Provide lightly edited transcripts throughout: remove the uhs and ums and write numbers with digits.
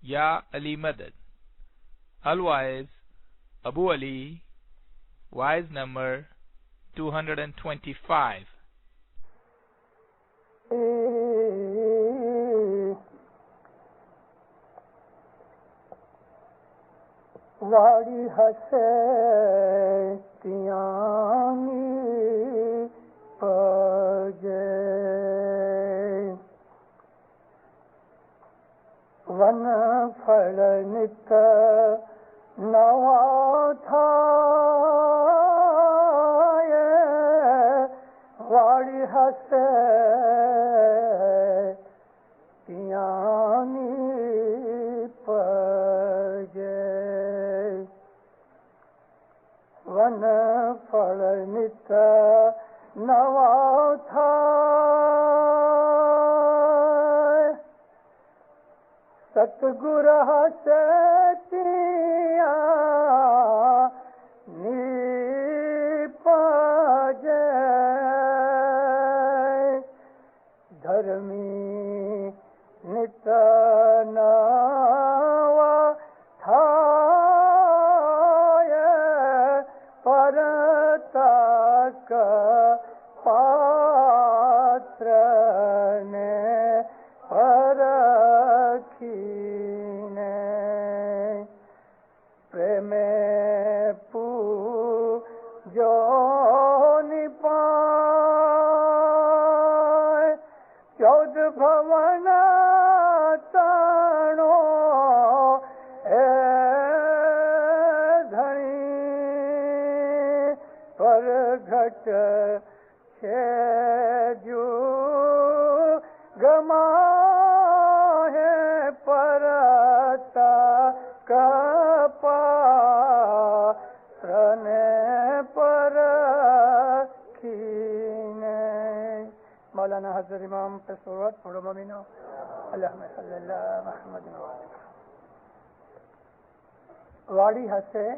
Ya Ali Madad. Al-Waiz, Abu Ali, Wise number 225. واڑی ہسے تیانی پجے one پھل نت نوا تھا واڑی ہسے تیانی پجے ون پھل نت نوا تھا ستگر ہسے تیانی پجے دھرمی نت نوا تھا پرتک پاتر نے پرکھینے پریم پوجو نپائے چود بھون تانو اے دھنی پر گھٹ چھے جو گما ہے پرتا کپاتر نے پرکھینے مولانا حضرت امام پہ صورت پڑھو مومنو اللہم صلی اللہ محمد واڑی ہسے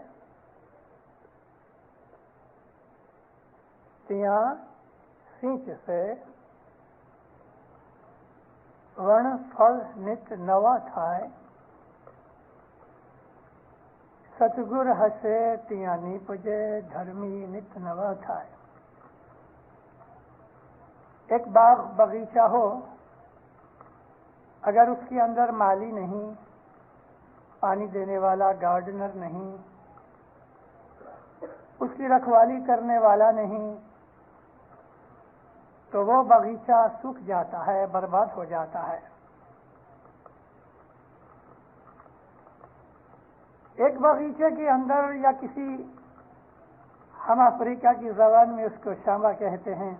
تیاں سینچ سے ون پھل نت نوا تھائے ستگر ہسے تیاں نی پجے دھرمی نت نوا تھائے ایک باغ باغیچہ ہو اگر اس کے اندر مالی نہیں پانی دینے والا گارڈنر نہیں اس کی رکھوالی کرنے والا نہیں تو وہ باغیچہ سوکھ جاتا ہے برباد ہو جاتا ہے ایک باغیچے کے اندر یا کسی ہم افریقہ کی زبان میں اس کو شامبا کہتے ہیں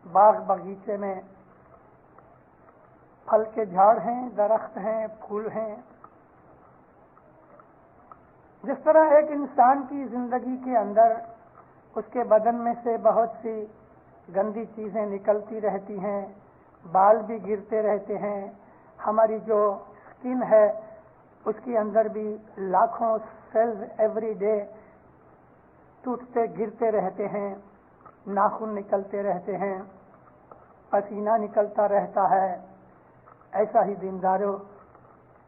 باغ باغیچے میں پھل کے جھاڑ ہیں درخت ہیں پھول ہیں جس طرح ایک انسان کی زندگی کے اندر اس کے بدن میں سے بہت سی گندی چیزیں نکلتی رہتی ہیں بال بھی گرتے رہتے ہیں ہماری جو اسکن ہے اس کے اندر بھی لاکھوں سیلز ایوری ڈے ٹوٹتے گرتے رہتے ہیں ناخن نکلتے رہتے ہیں پسینہ نکلتا رہتا ہے ایسا ہی دیندارو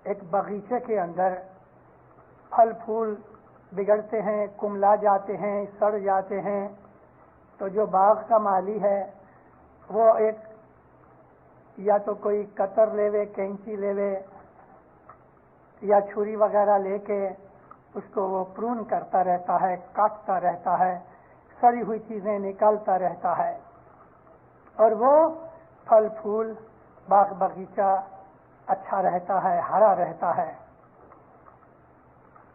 ایک باغیچے کے اندر پھل پھول بگڑتے ہیں کملا جاتے ہیں سڑ جاتے ہیں تو جو باغ کا مالی ہے وہ ایک یا تو کوئی کتر لے کینچی لے یا چھری وغیرہ لے کے اس کو وہ پرون کرتا رہتا ہے کاٹتا رہتا ہے سڑی ہوئی چیزیں نکالتا رہتا ہے اور وہ پھل پھول باغ باغیچہ اچھا رہتا ہے ہرا رہتا ہے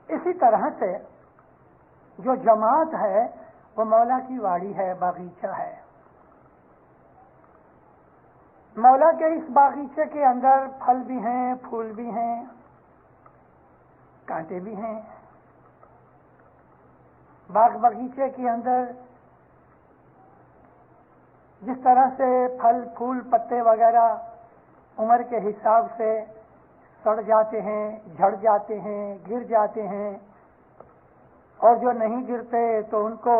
اسی طرح سے جو جماعت ہے وہ مولا کی واڑی ہے باغیچہ ہے مولا کے اس باغیچے کے اندر پھل بھی ہیں پھول بھی ہیں کانٹے بھی ہیں باغ باغیچے کے اندر جس طرح سے پھل پھول پتے وغیرہ عمر کے حساب سے سڑ جاتے ہیں جھڑ جاتے ہیں گر جاتے ہیں اور جو نہیں گرتے تو ان کو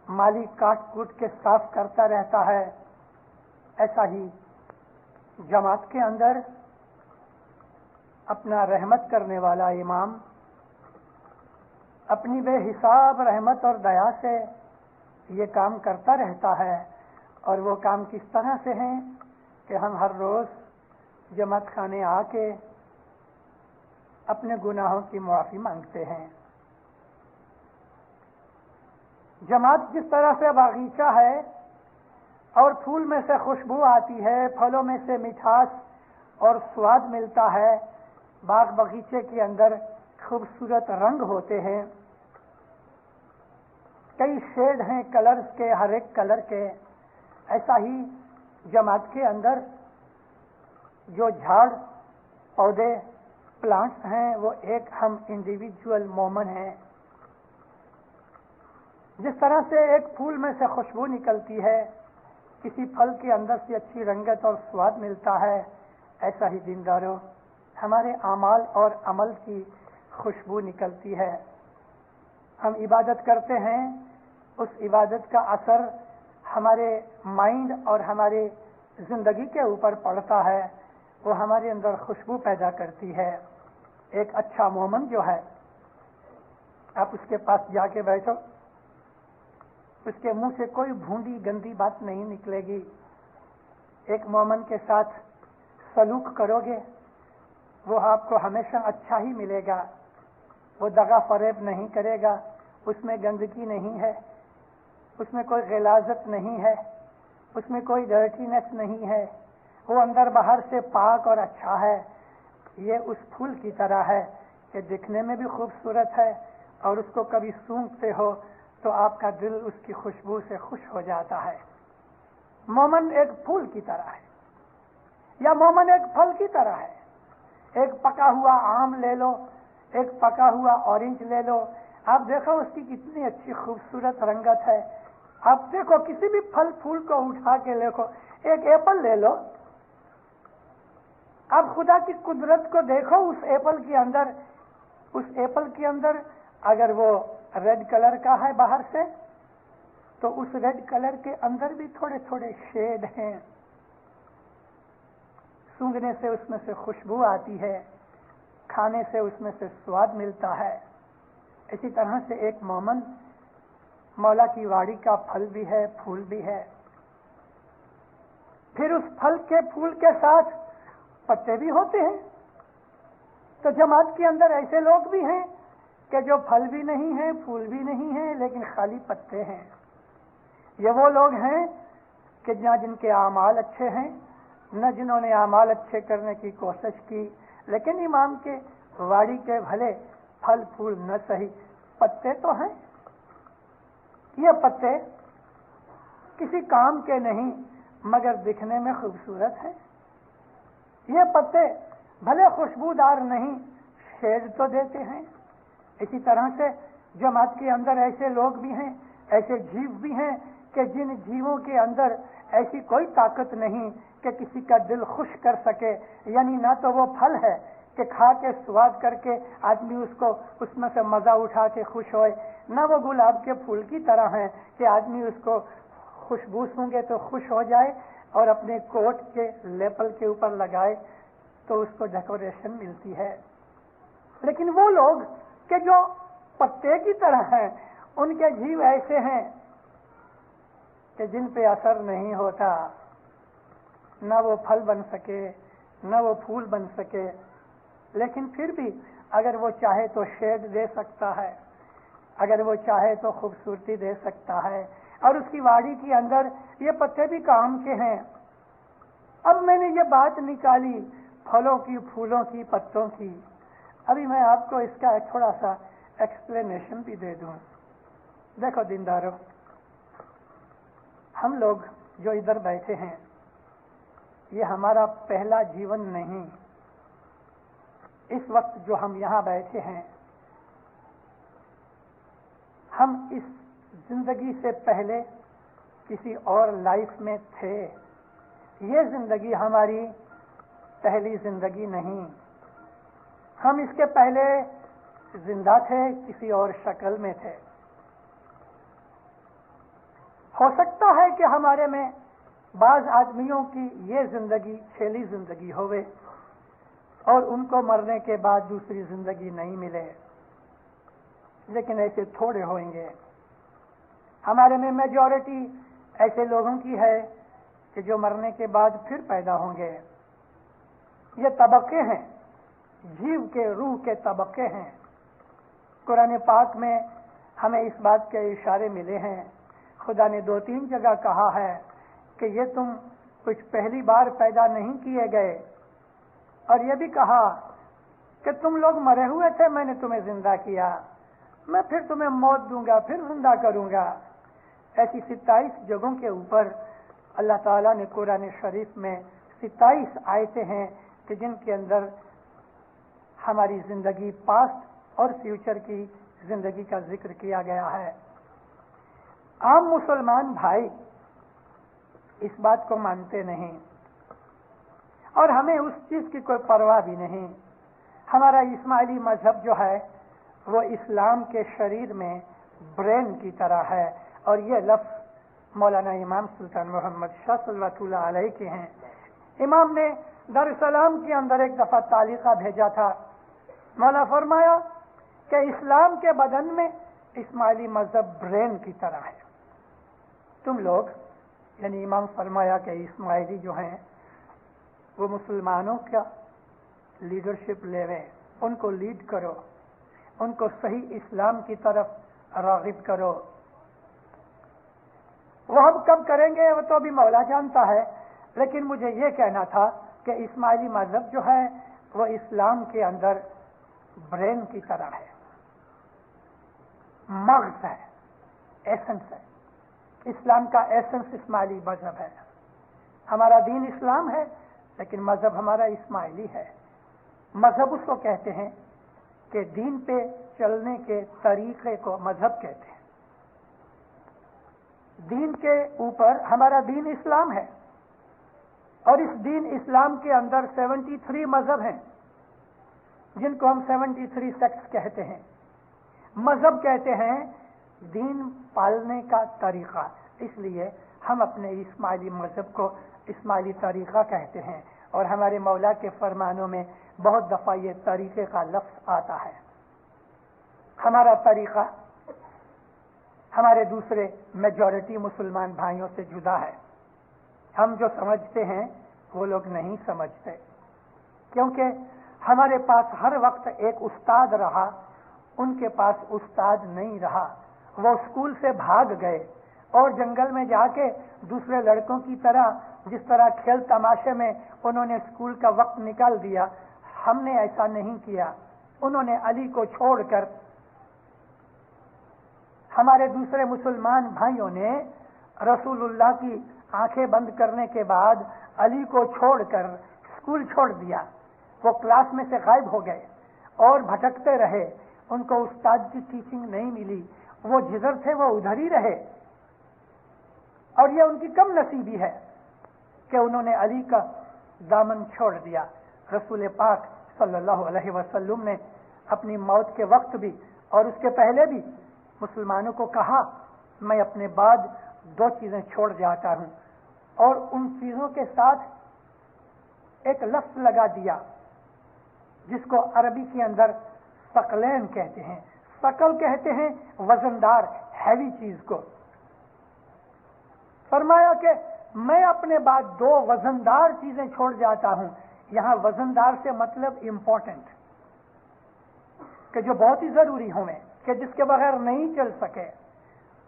مالی کاٹ کوٹ کے صاف کرتا رہتا ہے ایسا ہی جماعت کے اندر अपना रहमत करने वाला इमाम अपनी बेहिसाब रहमत और दया से ये काम करता रहता है। और वो काम किस तरह से हैं कि हम हर रोज जमात खाने आके अपने गुनाहों की मुआफ़ी मांगते हैं। जमात जिस तरह से बागीचा है और फूल में से खुशबू आती है, फलों में से मिठास और स्वाद मिलता है, बाग बगीचे के अंदर खूबसूरत रंग होते हैं, कई शेड हैं कलर्स के, हर एक कलर के। ऐसा ही जमात के अंदर जो झाड़ पौधे प्लांट्स हैं वो एक हम इंडिविजुअल मोमन हैं। जिस तरह से एक फूल में से खुशबू निकलती है, किसी फल के अंदर से अच्छी रंगत और स्वाद मिलता है, ऐसा ही दीनदारों हमारे आमाल और अमल की खुशबू निकलती है। हम इबादत करते हैं, उस इबादत का असर हमारे माइंड और हमारे जिंदगी के ऊपर पड़ता है, वो हमारे अंदर खुशबू पैदा करती है। एक अच्छा मोमन जो है, आप उसके पास जाके बैठो, उसके मुंह से कोई भूंडी गंदी बात नहीं निकलेगी। एक मोमन के साथ सलूक करोगे, वो आपको हमेशा अच्छा ही मिलेगा। वो दगा फरेब नहीं करेगा, उसमें गंदगी नहीं है, उसमें कोई गिलाजत नहीं है, उसमें कोई डर्टीनेस नहीं है, वो अंदर बाहर से पाक और अच्छा है। ये उस फूल की तरह है कि दिखने में भी खूबसूरत है और उसको कभी सूंघते हो तो आपका दिल उसकी खुशबू से खुश हो जाता है। मोमन एक फूल की तरह है या मोमन एक फल की तरह है। एक पका हुआ आम ले लो, एक पका हुआ ऑरेंज ले लो, आप देखो उसकी कितनी अच्छी खूबसूरत रंगत है। आप देखो किसी भी फल फूल को उठा के देखो, एक एप्पल ले लो, आप खुदा की कुदरत को देखो। उस एप्पल के अंदर अगर वो रेड कलर का है बाहर से, तो उस रेड कलर के अंदर भी थोड़े थोड़े शेड हैं। सूंघने से उसमें से खुशबू आती है, खाने से उसमें से स्वाद मिलता है। इसी तरह से एक मोमन मौला की वाड़ी का फल भी है, फूल भी है। फिर उस फल के फूल के साथ पत्ते भी होते हैं। तो जमात के अंदर ऐसे लोग भी हैं कि जो फल भी नहीं है, फूल भी नहीं है, लेकिन खाली पत्ते हैं। ये वो लोग हैं कि न जिनके आमाल अच्छे हैं, न जिन्होंने आमाल अच्छे करने की कोशिश की, लेकिन इमाम के वाड़ी के भले फल फूल न सही, पत्ते तो हैं। ये पत्ते किसी काम के नहीं मगर दिखने में खूबसूरत है। ये पत्ते भले खुशबूदार नहीं, शेड तो देते हैं। इसी तरह से जमात के अंदर ऐसे लोग भी हैं, ऐसे जीव भी हैं कि जिन जीवों के अंदर ऐसी कोई ताकत नहीं कि किसी का दिल खुश कर सके। यानी ना तो वो फल है कि खा के स्वाद करके आदमी उसको उसमें से मजा उठा के खुश होए, ना वो गुलाब के फूल की तरह है कि आदमी उसको खुशबू सूंघे तो खुश हो जाए और अपने कोट के लेपल के ऊपर लगाए तो उसको डेकोरेशन मिलती है। लेकिन वो लोग कि जो पत्ते की तरह हैं, उनके जीव ऐसे हैं कि जिन पे असर नहीं होता, न वो फल बन सके, न वो फूल बन सके, लेकिन फिर भी अगर वो चाहे तो शेड दे सकता है, अगर वो चाहे तो खूबसूरती दे सकता है। और उसकी वाड़ी के अंदर ये पत्ते भी काम के हैं। अब मैंने ये बात निकाली फलों की, फूलों की, पत्तों की। अभी मैं आपको इसका थोड़ा सा एक्सप्लेनेशन भी दे दूं। देखो दीनदारों, हम लोग जो इधर बैठे हैं, ये हमारा पहला जीवन नहीं। इस वक्त जो हम यहाँ बैठे हैं, हम इस जिंदगी से पहले किसी और लाइफ में थे। ये जिंदगी हमारी पहली जिंदगी नहीं। हम इसके पहले जिंदा थे, किसी और शक्ल में थे। हो सकता है कि हमारे में बाज आदमियों की ये जिंदगी छेली जिंदगी होवे, और उनको मरने के बाद दूसरी जिंदगी नहीं मिले, लेकिन ऐसे थोड़े होंगे। हमारे में मेजॉरिटी ऐसे लोगों की है कि जो मरने के बाद फिर पैदा होंगे। ये तबके हैं, जीव के रूह के तबके हैं। कुरान पाक में हमें इस बात के इशारे मिले हैं। खुदा ने 2-3 जगह कहा है कि ये तुम कुछ पहली बार पैदा नहीं किए गए, और ये भी कहा कि तुम लोग मरे हुए थे, मैंने तुम्हें जिंदा किया, मैं फिर तुम्हें मौत दूंगा, फिर जिंदा करूंगा। ऐसी 27 जगहों के ऊपर अल्लाह ताला ने कुरान शरीफ में 27 आयतें हैं कि जिनके अंदर हमारी जिंदगी पास्ट और फ्यूचर की जिंदगी का जिक्र किया गया है। आम मुसलमान भाई इस बात को मानते नहीं, और हमें उस चीज की कोई परवाह भी नहीं। हमारा इस्माइली मजहब जो है वो इस्लाम के शरीर में ब्रेन की तरह है, और ये लफ्ज मौलाना इमाम सुल्तान मोहम्मद शाह सल्लल्लाहु अलैहि के हैं। इमाम ने दरसलाम के अंदर एक दफा तालिका भेजा था। मौला फरमाया कि इस्लाम के बदन में इस्माइली मजहब ब्रेन की तरह है। तुम लोग, यानी इमाम फरमाया कि इस्माइली जो हैं वो मुसलमानों का लीडरशिप लेवे, उनको लीड करो, उनको सही इस्लाम की तरफ रागिब करो। वो हम कब करेंगे वो तो अभी मौला जानता है, लेकिन मुझे ये कहना था कि इस्माइली मजहब जो है वो इस्लाम के अंदर ब्रेन की तरह है, मग़ज़ है, एसेंस है। इस्लाम का एसेंस इस्माइली मजहब है। हमारा दीन इस्लाम है, लेकिन मजहब हमारा इस्माइली है। मजहब उसको कहते हैं कि दीन पे चलने के तरीके को मजहब कहते हैं। दीन के ऊपर हमारा दीन इस्लाम है, और इस दीन इस्लाम के अंदर 73 मजहब हैं, जिनको हम 73 सेक्ट्स कहते हैं। मजहब कहते हैं दीन पालने का तरीका, इसलिए हम अपने इस्माइली मजहब को इस्माइली तरीका कहते हैं। और हमारे मौला के फरमानों में बहुत दफा ये तरीके का लफ्ज आता है। हमारा तरीका हमारे दूसरे मेजॉरिटी मुसलमान भाइयों से जुदा है। हम जो समझते हैं वो लोग नहीं समझते, क्योंकि हमारे पास हर वक्त एक उस्ताद रहा, उनके पास उस्ताद नहीं रहा। वो स्कूल से भाग गए और जंगल में जाके दूसरे लड़कों की तरह, जिस तरह खेल तमाशे में उन्होंने स्कूल का वक्त निकाल दिया, हमने ऐसा नहीं किया। उन्होंने अली को छोड़कर, हमारे दूसरे मुसलमान भाइयों ने रसूलुल्लाह की आंखें बंद करने के बाद अली को छोड़कर स्कूल छोड़ दिया। वो क्लास में से गायब हो गए और भटकते रहे, उनको उस्ताद की टीचिंग नहीं मिली। वो जिधर थे वो उधर ही रहे, और ये उनकी कम नसीबी है कि उन्होंने अली का दामन छोड़ दिया। रसूल पाक सल्लल्लाहु अलैहि वसल्लम ने अपनी मौत के वक्त भी और उसके पहले भी मुसलमानों को कहा, मैं अपने बाद 2 चीजें छोड़ जाता हूं, और उन चीजों के साथ एक लफ्ज लगा दिया जिसको अरबी के अंदर सकलैन कहते हैं। सकल कहते हैं वजनदार, हैवी चीज को। फरमाया कि मैं अपने बाद 2 वजनदार चीजें छोड़ जाता हूं। यहां वजनदार से मतलब इंपॉर्टेंट, कि जो बहुत ही जरूरी हों, कि जिसके बगैर नहीं चल सके।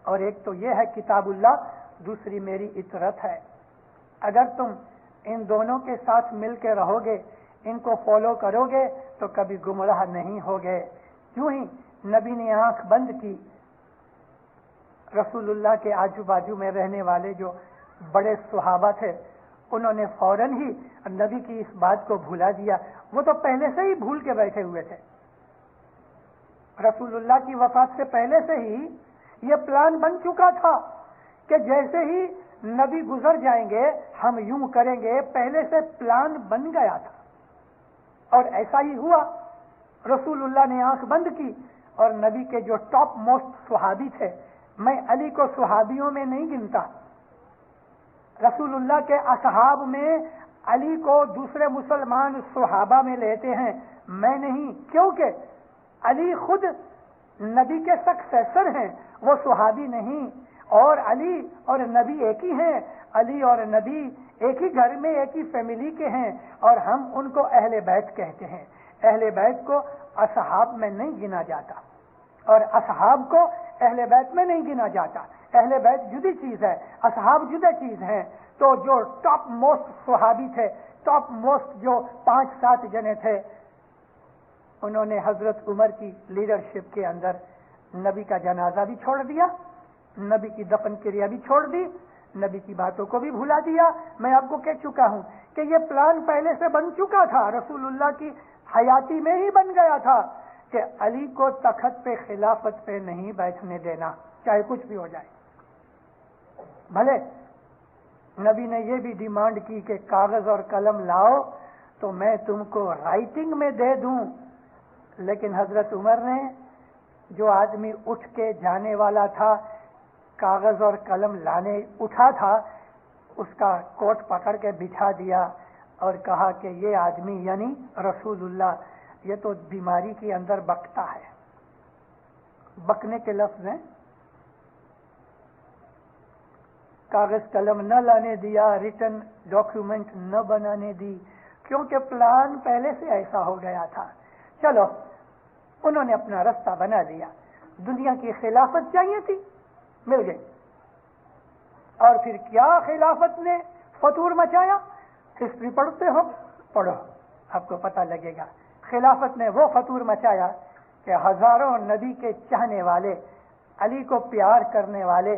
और एक तो यह है किताबुल्लाह, दूसरी मेरी इतरत है। अगर तुम इन दोनों के साथ मिलकर रहोगे, इनको फॉलो करोगे, तो कभी गुमराह नहीं होगे। यूं ही नबी ने आंख बंद की, रसूलुल्लाह के आजू बाजू में रहने वाले जो बड़े सुहाबा थे, उन्होंने फौरन ही नबी की इस बात को भुला दिया। वो तो पहले से ही भूल के बैठे हुए थे। रसूलुल्लाह की वफात से पहले से ही ये प्लान बन चुका था कि जैसे ही नबी गुजर जाएंगे हम यूं करेंगे। पहले से प्लान बन गया था, और ऐसा ही हुआ। रसूलुल्लाह ने आंख बंद की, और नबी के जो टॉप मोस्ट सुहाबी थे, मैं अली को सुहाबियों में नहीं गिनता, रसूलुल्लाह के असहाब में علی کو دوسرے مسلمان صحابہ میں لیتے ہیں، میں نہیں، کیونکہ علی خود نبی کے سکسیسر ہیں، وہ صحابی نہیں، اور علی اور نبی ایک ہی ہیں، علی اور نبی ایک ہی گھر میں ایک ہی فیملی کے ہیں، اور ہم ان کو اہل بیت کہتے ہیں۔ اہل بیت کو اصحاب میں نہیں گنا جاتا، اور اصحاب کو اہل بیت میں نہیں گنا جاتا۔ اہل بیت جدی چیز ہے، اصحاب جدا چیز ہیں۔ تو جو ٹاپ موسٹ صحابی تھے، ٹاپ موسٹ جو 5-7 جنے تھے، انہوں نے حضرت عمر کی لیڈرشپ کے اندر نبی کا جنازہ بھی چھوڑ دیا، نبی کی دفن کریا بھی چھوڑ دی، نبی کی باتوں کو بھی بھلا دیا۔ میں آپ کو کہہ چکا ہوں کہ یہ پلان پہلے سے بن چکا تھا، رسول اللہ کی حیاتی میں ہی بن گیا تھا کہ علی کو تخت پہ، خلافت پہ نہیں بیٹھنے دینا، چاہے کچھ بھی ہو جائے۔ بھلے نبی نے یہ بھی ڈیمانڈ کی کہ کاغذ اور قلم لاؤ تو میں تم کو رائٹنگ میں دے دوں، لیکن حضرت عمر نے، جو آدمی اٹھ کے جانے والا تھا، کاغذ اور قلم لانے اٹھا تھا، اس کا کوٹ پکڑ کے بٹھا دیا اور کہا کہ یہ آدمی یعنی رسول اللہ یہ تو بیماری کے اندر بکتا ہے۔ بکنے کے لفظ ہیں، کاغذ قلم نہ لانے دیا، ریٹن ڈاکیومنٹ نہ بنانے دی، کیونکہ پلان پہلے سے ایسا ہو گیا تھا۔ چلو، انہوں نے اپنا رستہ بنا لیا، دنیا کی خلافت چاہیے تھی، مل گئی۔ اور پھر کیا خلافت نے فتور مچایا؟ ہسٹری پڑھتے ہو، پڑھو، آپ کو پتہ لگے گا۔ خلافت نے وہ فتور مچایا کہ ہزاروں نبی کے چاہنے والے، علی کو پیار کرنے والے،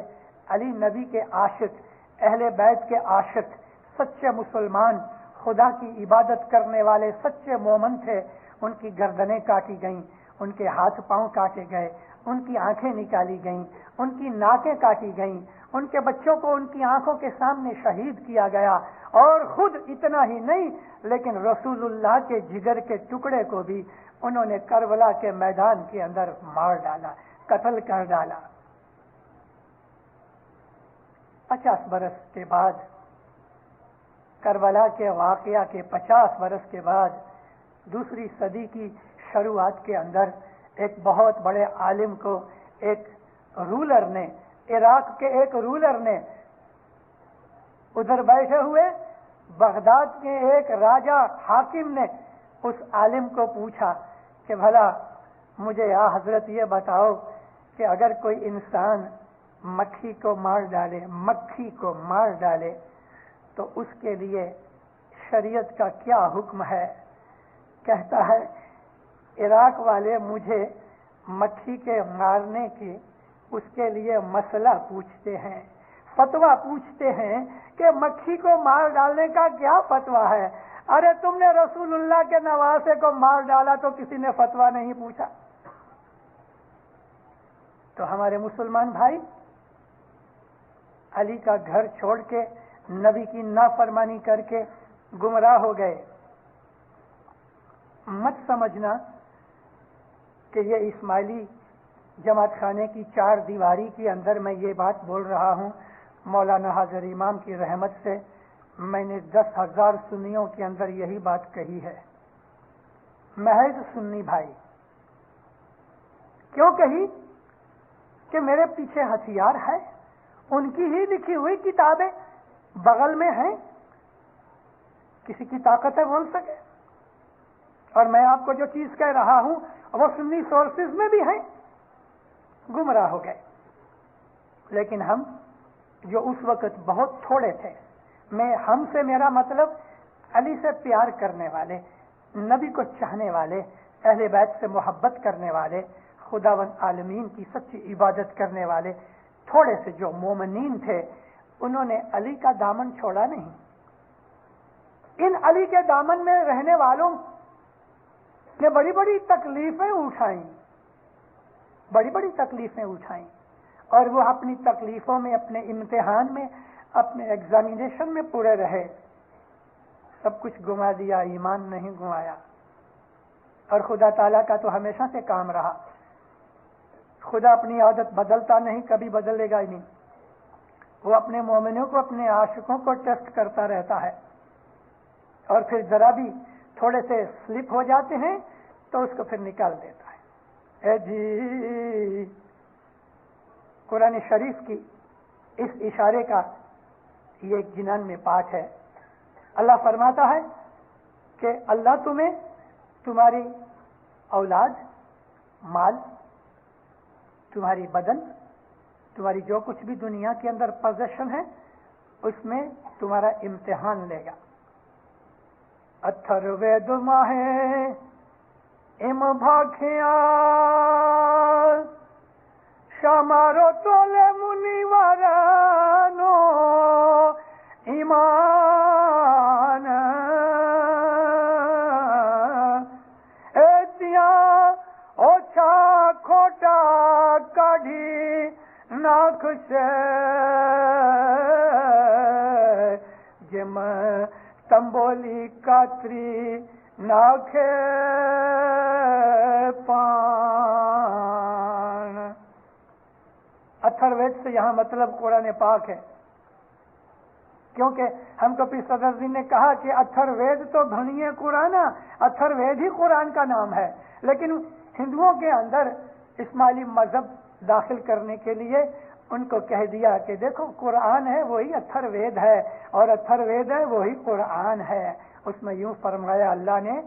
علی نبی کے عاشق، اہل بیت کے عاشق، سچے مسلمان، خدا کی عبادت کرنے والے سچے مومن تھے، ان کی گردنیں کاٹی گئیں، ان کے ہاتھ پاؤں کاٹے گئے، ان کی آنکھیں نکالی گئیں، ان کی ناکیں کاٹی گئیں، ان کے بچوں کو ان کی آنکھوں کے سامنے شہید کیا گیا، اور خود اتنا ہی نہیں لیکن رسول اللہ کے جگر کے ٹکڑے کو بھی انہوں نے کربلا کے میدان کے اندر مار ڈالا، قتل کر ڈالا۔ 50 برس کے بعد، کربلا کے واقعہ کے 50 برس کے بعد، دوسری صدی کی شروعات کے اندر ایک بہت بڑے عالم کو ایک رولر نے، عراق کے ایک رولر نے، ادھر بیٹھے ہوئے بغداد کے ایک راجہ حاکم نے اس عالم کو پوچھا کہ بھلا مجھے یا حضرت یہ بتاؤ کہ اگر کوئی انسان مکھی کو مار ڈالے، مکھی کو مار ڈالے تو اس کے لیے شریعت کا کیا حکم ہے؟ کہتا ہے عراق والے مجھے مکھی کے مارنے کی اس کے لیے مسئلہ پوچھتے ہیں، فتویٰ پوچھتے ہیں کہ مکھی کو مار ڈالنے کا کیا فتویٰ ہے؟ ارے تم نے رسول اللہ کے نواسے کو مار ڈالا تو کسی نے فتویٰ نہیں پوچھا۔ تو ہمارے مسلمان بھائی علی کا گھر چھوڑ کے نبی کی نافرمانی کر کے گمراہ ہو گئے۔ مت سمجھنا کہ یہ اسماعیلی جماعت خانے کی 4 دیواری کے اندر میں یہ بات بول رہا ہوں۔ مولانا حاضر امام کی رحمت سے میں نے 10,000 سنیوں کے اندر یہی بات کہی ہے، محض سنی بھائی۔ کیوں کہی؟ کہ میرے پیچھے ہتھیار ہے، ان کی ہی لکھی ہوئی کتابیں بغل میں ہیں، کسی کی طاقت ہے بول سکے؟ اور میں آپ کو جو چیز کہہ رہا ہوں وہ سنی سورسز میں بھی ہیں۔ گمراہ ہو گئے، لیکن ہم جو اس وقت بہت تھوڑے تھے، ہم سے میرا مطلب علی سے پیار کرنے والے، نبی کو چاہنے والے، اہل بیت سے محبت کرنے والے، خداوند عالمین کی سچی عبادت کرنے والے تھوڑے سے جو مومنین تھے، انہوں نے علی کا دامن چھوڑا نہیں۔ ان علی کے دامن میں رہنے والوں نے بڑی بڑی تکلیفیں اٹھائیں، بڑی بڑی تکلیفیں اٹھائیں، اور وہ اپنی تکلیفوں میں، اپنے امتحان میں، اپنے ایگزامینیشن میں پورے رہے۔ سب کچھ گما دیا، ایمان نہیں گمایا۔ اور خدا تعالیٰ کا تو ہمیشہ سے کام رہا، خدا اپنی عادت بدلتا نہیں، کبھی بدلے گا ہی نہیں۔ وہ اپنے مومنوں کو، اپنے عاشقوں کو ٹیسٹ کرتا رہتا ہے۔ اور پھر ذرا بھی تھوڑے سے سلپ ہو جاتے ہیں تو اس کو پھر نکال دیتا ہے. اے جی قرآن شریف کی اس اشارے کا یہ ایک جنان میں پاٹ ہے. اللہ فرماتا ہے کہ اللہ تمہیں تمہاری اولاد، مال، تمہاری بدن، تمہاری جو کچھ بھی دنیا کے اندر پوزیشن ہے اس میں تمہارا امتحان لے گا. اتھروید ماہے ام بھاکھیا شامارو تولے منی وارانو ایمان ایتیاں اوچھا کھوٹا کاڑھی ناکھشے جم تمبولی کاتری ناکھے پان. اتھروید سے یہاں مطلب قرآن پاک ہے، کیونکہ ہم کو پیر صدر جی نے کہا کہ اتھروید تو گھنیے قرآن، اتھروید ہی قرآن کا نام ہے، لیکن ہندوؤں کے اندر اسماعیلی مذہب داخل کرنے کے لیے ان کو کہہ دیا کہ دیکھو قرآن ہے وہی اتھروید ہے اور اتھروید ہے وہی قرآن ہے. اس میں یوں فرمایا اللہ نے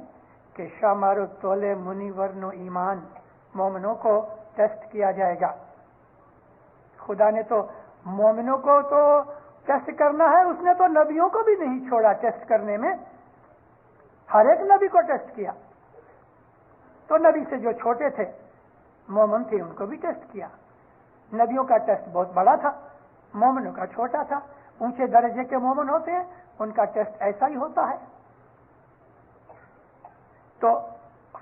کہ شامارو تولے منی ورنو ایمان، مومنوں کو ٹیسٹ کیا جائے گا. خدا نے تو مومنوں کو تو ٹیسٹ کرنا ہے، اس نے تو نبیوں کو بھی نہیں چھوڑا ٹیسٹ کرنے میں، ہر ایک نبی کو ٹیسٹ کیا. تو نبی سے جو چھوٹے تھے مومن تھے ان کو بھی ٹیسٹ کیا. نبیوں کا ٹیسٹ بہت بڑا تھا، مومنوں کا چھوٹا تھا. اونچے درجے کے مومن ہوتے ہیں ان کا ٹیسٹ ایسا ہی ہوتا ہے. تو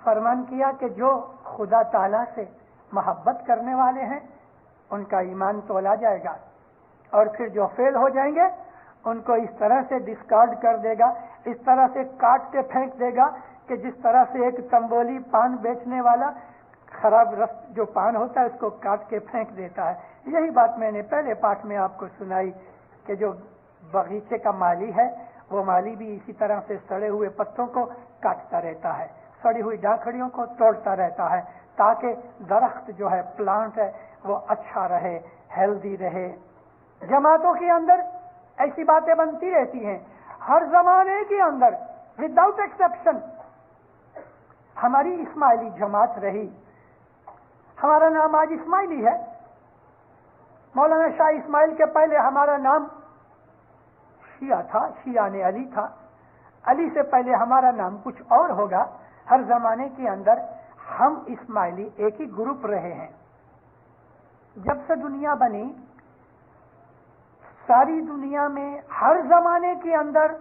فرمان کیا کہ جو خدا تعالیٰ سے محبت کرنے والے ہیں ان کا ایمان تولا جائے گا، اور پھر جو فیل ہو جائیں گے ان کو اس طرح سے ڈسکارڈ کر دے گا، اس طرح سے کاٹ کے پھینک دے گا کہ جس طرح سے ایک تمبولی پان بیچنے والا خراب رس جو پان ہوتا ہے اس کو کاٹ کے پھینک دیتا ہے. یہی بات میں نے پہلے پاٹ میں آپ کو سنائی کہ جو باغیچے کا مالی ہے وہ مالی بھی اسی طرح سے سڑے ہوئے پتوں کو کاٹتا رہتا ہے، سڑی ہوئی ڈاکھڑیوں کو توڑتا رہتا ہے تاکہ درخت جو ہے پلانٹ ہے وہ اچھا رہے، ہیلدی رہے. جماعتوں کے اندر ایسی باتیں بنتی رہتی ہیں ہر زمانے کے اندر وداؤٹ ایکسیپشن. ہماری اسماعیلی جماعت رہی، ہمارا نام آج اسماعیلی ہے. مولانا شاہ اسماعیل کے پہلے ہمارا نام شیعہ تھا، شیعہ نے علی تھا، علی سے پہلے ہمارا نام کچھ اور ہوگا. ہر زمانے کے اندر ہم اسماعیلی ایک ہی گروپ رہے ہیں. جب سے دنیا بنی ساری دنیا میں ہر زمانے کے اندر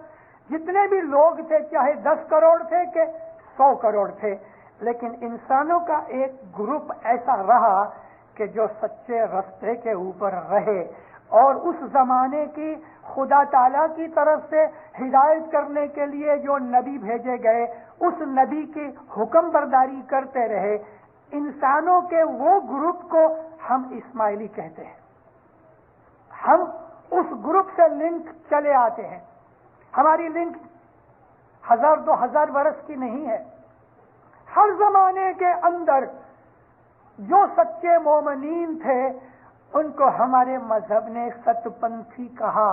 جتنے بھی لوگ تھے چاہے 10 کروڑ تھے کہ 100 کروڑ تھے، لیکن انسانوں کا ایک گروپ ایسا رہا کہ جو سچے راستے کے اوپر رہے اور اس زمانے کی خدا تعالیٰ کی طرف سے ہدایت کرنے کے لیے جو نبی بھیجے گئے اس نبی کی حکم برداری کرتے رہے. انسانوں کے وہ گروپ کو ہم اسماعیلی کہتے ہیں. ہم اس گروپ سے لنک چلے آتے ہیں. ہماری لنک 1000-2000 برس کی نہیں ہے. ہر زمانے کے اندر جو سچے مومنین تھے ان کو ہمارے مذہب نے ست پنتھی کہا،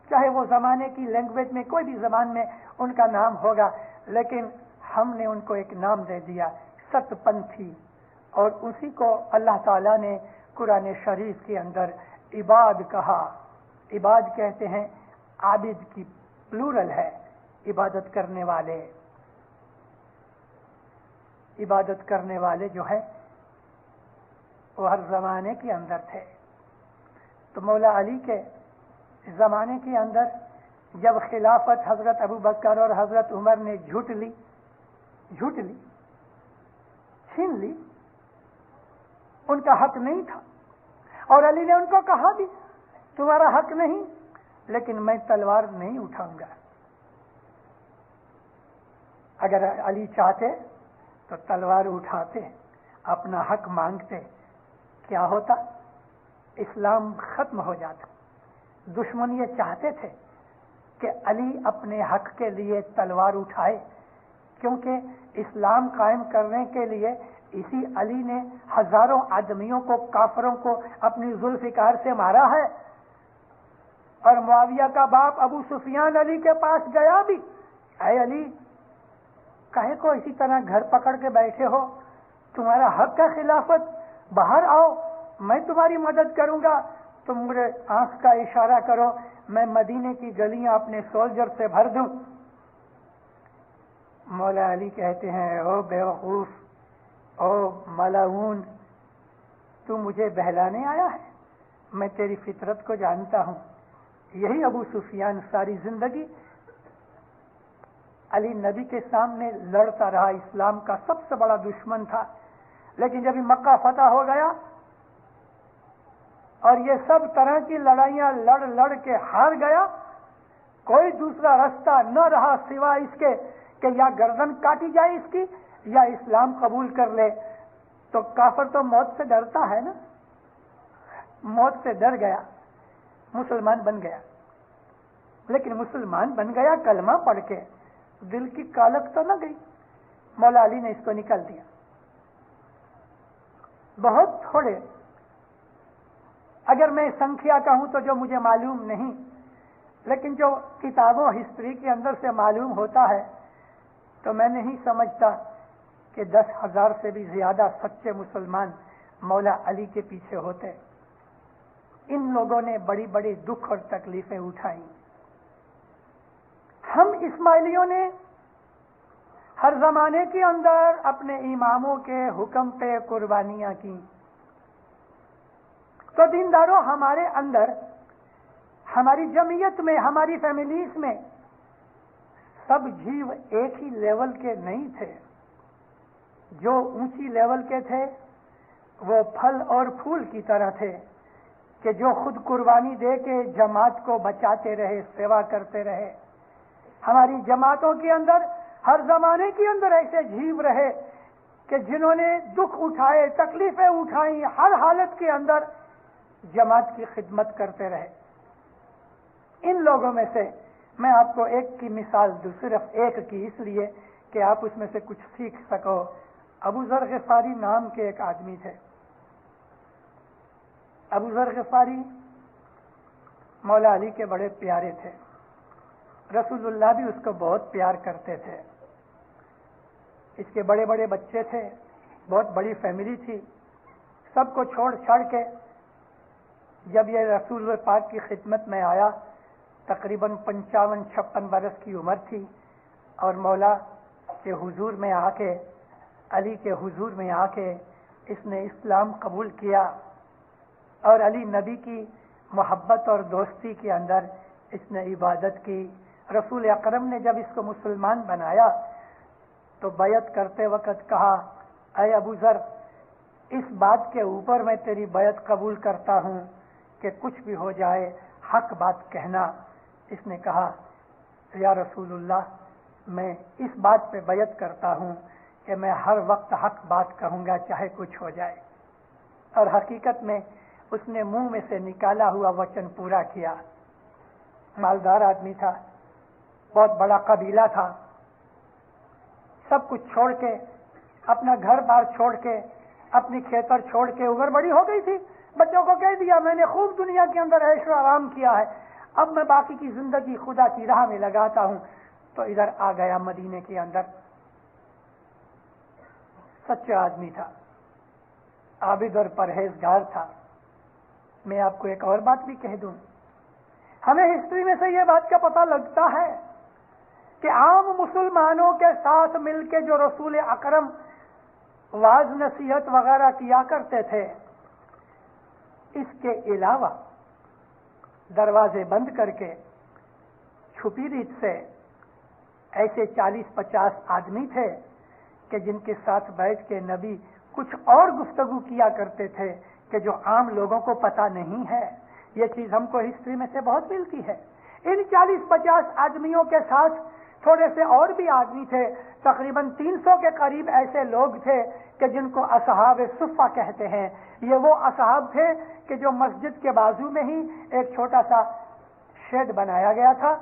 چاہے وہ زمانے کی لینگویج میں کوئی بھی زبان میں ان کا نام ہوگا، لیکن ہم نے ان کو ایک نام دے دیا ست پنتھی. اور اسی کو اللہ تعالیٰ نے قرآن شریف کے اندر عباد کہا. عباد کہتے ہیں عابد کی پلورل ہے، عبادت کرنے والے. عبادت کرنے والے جو ہے وہ ہر زمانے کے اندر تھے. تو مولا علی کے زمانے کے اندر جب خلافت حضرت ابو بکر اور حضرت عمر نے جھوٹ لی، چھین لی، ان کا حق نہیں تھا، اور علی نے ان کو کہا بھی تمہارا حق نہیں، لیکن میں تلوار نہیں اٹھاؤں گا. اگر علی چاہتے تو تلوار اٹھاتے، اپنا حق مانگتے، کیا ہوتا؟ اسلام ختم ہو جاتا. دشمن یہ چاہتے تھے کہ علی اپنے حق کے لیے تلوار اٹھائے، کیونکہ اسلام قائم کرنے کے لیے اسی علی نے ہزاروں آدمیوں کو، کافروں کو اپنی ذوالفقار سے مارا ہے۔ اور معاویہ کا باپ ابو سفیان علی کے پاس گیا بھی، اے علی کہے کو اسی طرح گھر پکڑ کے بیٹھے ہو، تمہارا حق ہے خلافت، باہر آؤ، میں تمہاری مدد کروں گا، تم مجھے آنکھ کا اشارہ کرو، میں مدینے کی گلیاں اپنے سولجر سے بھر دوں۔ مولا علی کہتے ہیں او بیوقوف، او ملعون، تو مجھے بہلانے آیا ہے؟ میں تیری فطرت کو جانتا ہوں۔ یہی ابو سفیان ساری زندگی علی نبی کے سامنے لڑتا رہا، اسلام کا سب سے بڑا دشمن تھا، لیکن جب مکہ فتح ہو گیا اور یہ سب طرح کی لڑائیاں لڑ لڑ کے ہار گیا، کوئی دوسرا راستہ نہ رہا سوائے اس کے کہ یا گردن کاٹی جائے اس کی یا اسلام قبول کر لے۔ تو کافر تو موت سے ڈرتا ہے نا، موت سے ڈر گیا، مسلمان بن گیا۔ لیکن مسلمان بن گیا کلمہ پڑھ کے، دل کی کالک تو نہ گئی۔ مولا علی نے اس کو نکل دیا۔ بہت تھوڑے، اگر میں سنکھیا کہوں تو جو مجھے معلوم نہیں، لیکن جو کتابوں ہسٹری کے اندر سے معلوم ہوتا ہے تو میں نہیں سمجھتا کہ 10,000 سے بھی زیادہ سچے مسلمان مولا علی کے پیچھے ہوتے۔ ان لوگوں نے بڑی بڑی دکھ اور تکلیفیں اٹھائیں۔ ہم اسماعیلیوں نے ہر زمانے کے اندر اپنے اماموں کے حکم پہ قربانیاں کی۔ تو دینداروں، ہمارے اندر، ہماری جمعیت میں، ہماری فیملیز میں سب جیو ایک ہی لیول کے نہیں تھے۔ جو اونچی لیول کے تھے وہ پھل اور پھول کی طرح تھے کہ جو خود قربانی دے کے جماعت کو بچاتے رہے، سیوا کرتے رہے۔ ہماری جماعتوں کے اندر ہر زمانے کے اندر ایسے جیو رہے کہ جنہوں نے دکھ اٹھائے، تکلیفیں اٹھائیں، ہر حالت کے اندر جماعت کی خدمت کرتے رہے۔ ان لوگوں میں سے میں آپ کو ایک کی مثال دوں، صرف ایک کی، اس لیے کہ آپ اس میں سے کچھ سیکھ سکو۔ ابو ذر غفاری نام کے ایک آدمی تھے۔ ابو ذر غفاری مولا علی کے بڑے پیارے تھے، رسول اللہ بھی اس کو بہت پیار کرتے تھے۔ اس کے بڑے بڑے بچے تھے، بہت بڑی فیملی تھی۔ سب کو چھوڑ چھاڑ کے جب یہ رسول پاک کی خدمت میں آیا، تقریباً 55-56 برس کی عمر تھی، اور مولا کے حضور میں آ کے، علی کے حضور میں آ کے اس نے اسلام قبول کیا، اور علی نبی کی محبت اور دوستی کے اندر اس نے عبادت کی۔ رسول اکرم نے جب اس کو مسلمان بنایا تو بیعت کرتے وقت کہا، اے ابو ذر، اس بات کے اوپر میں تیری بیعت قبول کرتا ہوں کہ کچھ بھی ہو جائے حق بات کہنا۔ اس نے کہا، یا رسول اللہ، میں اس بات پہ بیعت کرتا ہوں کہ میں ہر وقت حق بات کہوں گا چاہے کچھ ہو جائے۔ اور حقیقت میں اس نے منہ میں سے نکالا ہوا وچن پورا کیا۔ مالدار آدمی تھا، بہت بڑا قبیلہ تھا، سب کچھ چھوڑ کے، اپنا گھر بار چھوڑ کے، اپنی کھیتر چھوڑ کے، عمر بڑی ہو گئی تھی، بچوں کو کہہ دیا میں نے خوب دنیا کے اندر عیش و آرام کیا ہے، اب میں باقی کی زندگی خدا کی راہ میں لگاتا ہوں۔ تو ادھر آ گیا مدینے کے اندر۔ سچا آدمی تھا، عابد اور پرہیزگار تھا۔ میں آپ کو ایک اور بات بھی کہہ دوں، ہمیں ہسٹری میں سے یہ بات کا پتہ لگتا ہے کہ عام مسلمانوں کے ساتھ مل کے جو رسول اکرم واعظ نصیحت وغیرہ کیا کرتے تھے، اس کے علاوہ دروازے بند کر کے چھپی ریت سے ایسے 40-50 آدمی تھے کہ جن کے ساتھ بیٹھ کے نبی کچھ اور گفتگو کیا کرتے تھے کہ جو عام لوگوں کو پتہ نہیں ہے۔ یہ چیز ہم کو ہسٹری میں سے بہت ملتی ہے۔ ان 40-50 آدمیوں کے ساتھ تھوڑے سے اور بھی آدمی تھے، تقریباً 300 کے قریب ایسے لوگ تھے کہ جن کو اصحاب صفہ کہتے ہیں۔ یہ وہ اصحاب تھے کہ جو مسجد کے بازو میں ہی ایک چھوٹا سا شیڈ بنایا گیا تھا،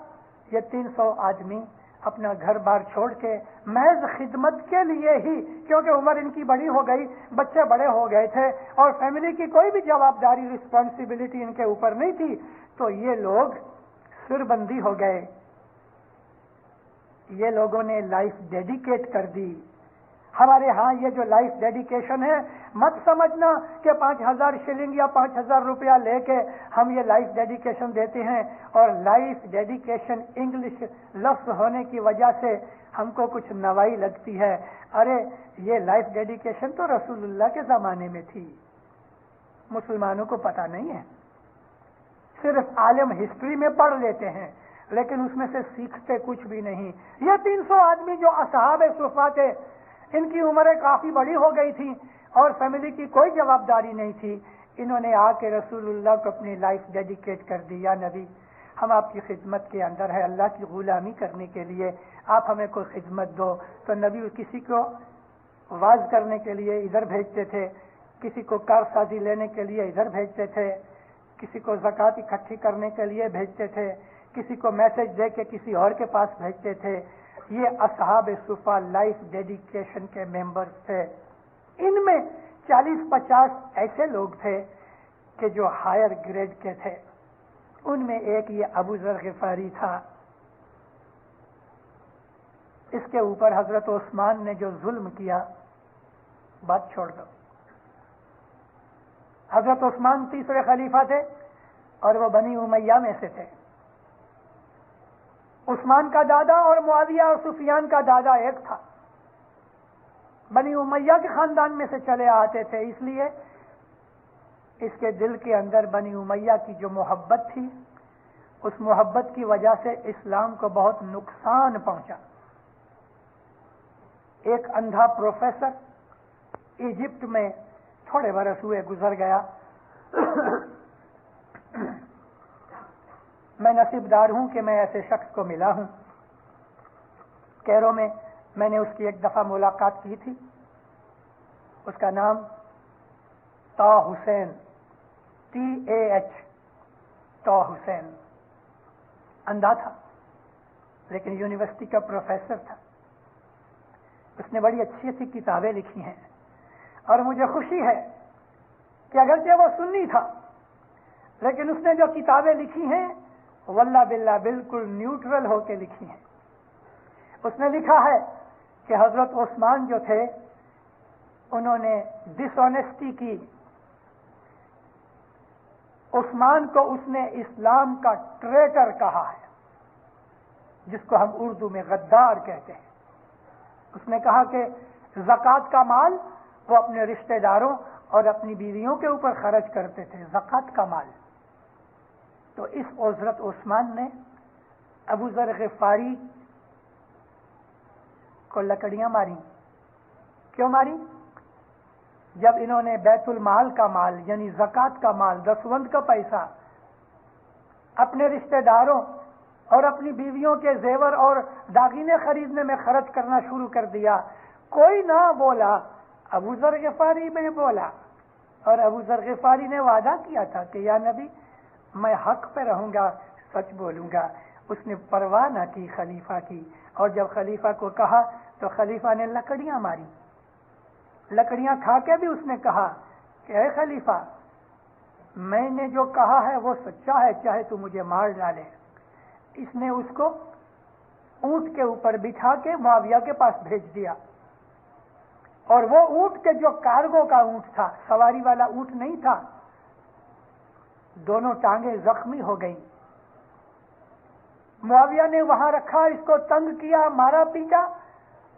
یہ 300 آدمی اپنا گھر بار چھوڑ کے محض خدمت کے لیے ہی، کیونکہ عمر ان کی بڑی ہو گئی، بچے بڑے ہو گئے تھے اور فیملی کی کوئی بھی جوابداری رسپانسبلٹی ان کے اوپر نہیں تھی، تو یہ لوگ سربندی ہو گئے. یہ لوگوں نے لائف ڈیڈیکیٹ کر دی. ہمارے ہاں یہ جو لائف ڈیڈیکیشن ہے، مت سمجھنا کہ 5000 شلنگ یا 5000 روپیہ لے کے ہم یہ لائف ڈیڈیکیشن دیتے ہیں، اور لائف ڈیڈیکیشن انگلش لفظ ہونے کی وجہ سے ہم کو کچھ نوائی لگتی ہے. ارے یہ لائف ڈیڈیکیشن تو رسول اللہ کے زمانے میں تھی، مسلمانوں کو پتہ نہیں ہے، صرف عالم ہسٹری میں پڑھ لیتے ہیں لیکن اس میں سے سیکھتے کچھ بھی نہیں. یہ 300 آدمی جو اصحاب صفا تھے، ان کی عمریں کافی بڑی ہو گئی تھی اور فیملی کی کوئی جوابداری نہیں تھی. انہوں نے آ کے رسول اللہ کو اپنی لائف ڈیڈیکیٹ کر دی. یا نبی، ہم آپ کی خدمت کے اندر ہے، اللہ کی غلامی کرنے کے لیے آپ ہمیں کوئی خدمت دو. تو نبی کسی کو واز کرنے کے لیے ادھر بھیجتے تھے، کسی کو کارسازی لینے کے لیے ادھر بھیجتے تھے، کسی کو زکوٰۃ اکٹھی کرنے کے لیے بھیجتے تھے، کسی کو میسج دے کے کسی اور کے پاس بھیجتے تھے. یہ اصحاب صفا لائف ڈیڈیکیشن کے ممبرز تھے. ان میں 40-50 ایسے لوگ تھے کہ جو ہائر گریڈ کے تھے. ان میں ایک یہ ابو ذر غفاری تھا. اس کے اوپر حضرت عثمان نے جو ظلم کیا، بات چھوڑ دو. حضرت عثمان تیسرے خلیفہ تھے اور وہ بنی امیہ میں سے تھے. عثمان کا دادا اور معاویہ اور سفیان کا دادا ایک تھا، بنی امیہ کے خاندان میں سے چلے آتے تھے. اس لیے اس کے دل کے اندر بنی امیہ کی جو محبت تھی، اس محبت کی وجہ سے اسلام کو بہت نقصان پہنچا. ایک اندھا پروفیسر ایجپٹ میں تھوڑے برس ہوئے گزر گیا. میں نصیبدار ہوں کہ میں ایسے شخص کو ملا ہوں. کیرو میں میں نے اس کی ایک دفعہ ملاقات کی تھی. اس کا نام طا حسین، TAH، طا حسین. اندھا تھا لیکن یونیورسٹی کا پروفیسر تھا. اس نے بڑی اچھی اچھی کتابیں لکھی ہیں اور مجھے خوشی ہے کہ اگرچہ وہ سنی تھا لیکن اس نے جو کتابیں لکھی ہیں واللہ باللہ بالکل نیوٹرل ہو کے لکھی ہیں. اس نے لکھا ہے کہ حضرت عثمان جو تھے انہوں نے ڈس آنیسٹی کی. عثمان کو اس نے اسلام کا ٹریٹر کہا ہے، جس کو ہم اردو میں غدار کہتے ہیں. اس نے کہا کہ زکوٰۃ کا مال وہ اپنے رشتہ داروں اور اپنی بیویوں کے اوپر خرچ کرتے تھے، زکوٰۃ کا مال. تو اس حضرت عثمان نے ابو ذر غفاری کو لکڑیاں ماری. کیوں ماری؟ جب انہوں نے بیت المال کا مال یعنی زکوٰۃ کا مال، دسوند کا پیسہ اپنے رشتہ داروں اور اپنی بیویوں کے زیور اور داغینے خریدنے میں خرچ کرنا شروع کر دیا، کوئی نہ بولا، ابو ذر غفاری میں بولا. اور ابو ذر غفاری نے وعدہ کیا تھا کہ یا نبی میں حق پہ رہوں گا، سچ بولوں گا. اس نے پرواہ نہ کی خلیفہ کی، اور جب خلیفہ کو کہا تو خلیفہ نے لکڑیاں ماری. لکڑیاں کھا کے بھی اس نے کہا کہ اے خلیفہ، میں نے جو کہا ہے وہ سچا ہے، چاہے تو مجھے مار ڈالے. اس نے اس کو اونٹ کے اوپر بٹھا کے معاویہ کے پاس بھیج دیا. اور وہ اونٹ کے جو کارگو کا اونٹ تھا، سواری والا اونٹ نہیں تھا، دونوں ٹانگیں زخمی ہو گئیں. معاویہ نے وہاں رکھا، اس کو تنگ کیا، مارا پیٹا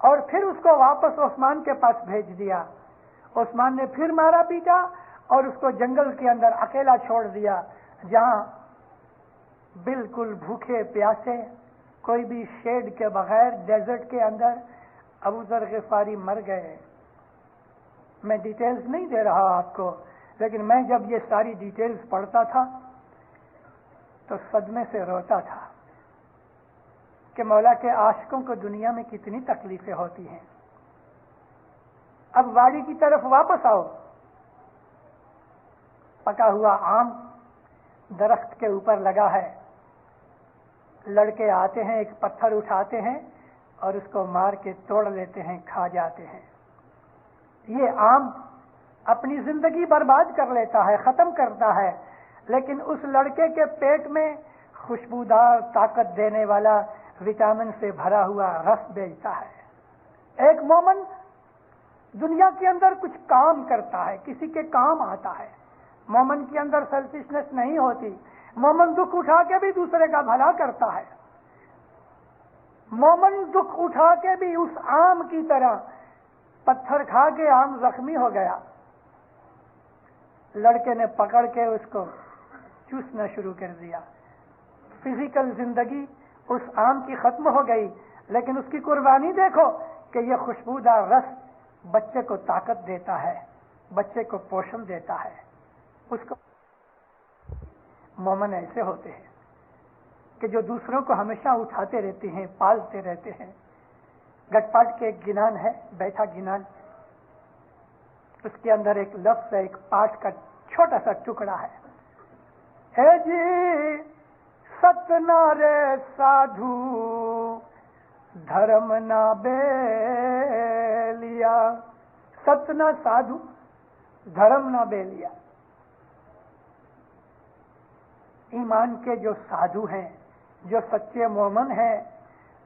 اور پھر اس کو واپس عثمان کے پاس بھیج دیا. عثمان نے پھر مارا پیٹا اور اس کو جنگل کے اندر اکیلا چھوڑ دیا، جہاں بالکل بھوکے پیاسے، کوئی بھی شیڈ کے بغیر ڈیزرٹ کے اندر ابو ذر غفاری مر گئے. میں ڈیٹیلز نہیں دے رہا آپ کو، لیکن میں جب یہ ساری ڈیٹیلز پڑھتا تھا تو صدمے سے روتا تھا کہ مولا کے عاشقوں کو دنیا میں کتنی تکلیفیں ہوتی ہیں. اب واڑی کی طرف واپس آؤ. پکا ہوا آم درخت کے اوپر لگا ہے. लड़के आते हैं, एक पत्थर उठाते हैं और उसको मार के तोड़ लेते हैं, खा जाते हैं। ये आम अपनी जिंदगी बर्बाद कर लेता है, खत्म करता है, लेकिन उस लड़के के पेट में खुशबूदार ताकत देने वाला विटामिन से भरा हुआ रस बेचता है। एक मोमन दुनिया के अंदर कुछ काम करता है, किसी के काम आता है। मोमन के अंदर सेल्फिशनेस नहीं होती। मोमन दुख उठा के भी दूसरे का भला करता है। मोमन दुख उठा के भी उस आम की तरह, पत्थर खा के आम जख्मी हो गया, लड़के ने पकड़ के उसको चूसना शुरू कर दिया। फिजिकल जिंदगी उस आम की खत्म हो गई, लेकिन उसकी कुर्बानी देखो कि ये खुशबूदार रस बच्चे को ताकत देता है, बच्चे को पोषण देता है। उसको मोमन ऐसे होते हैं कि जो दूसरों को हमेशा उठाते रहते हैं, पालते रहते हैं। गटपाट के एक गिनान है, बैठा गिनान, उसके अंदर एक लफ्ज है, एक पाठ का छोटा सा टुकड़ा है। हे जी सतनारे साधु धर्म ना बेलिया, सतना साधु धर्म ना बेलिया। ईमान के जो साधु हैं, जो सच्चे मोमन हैं,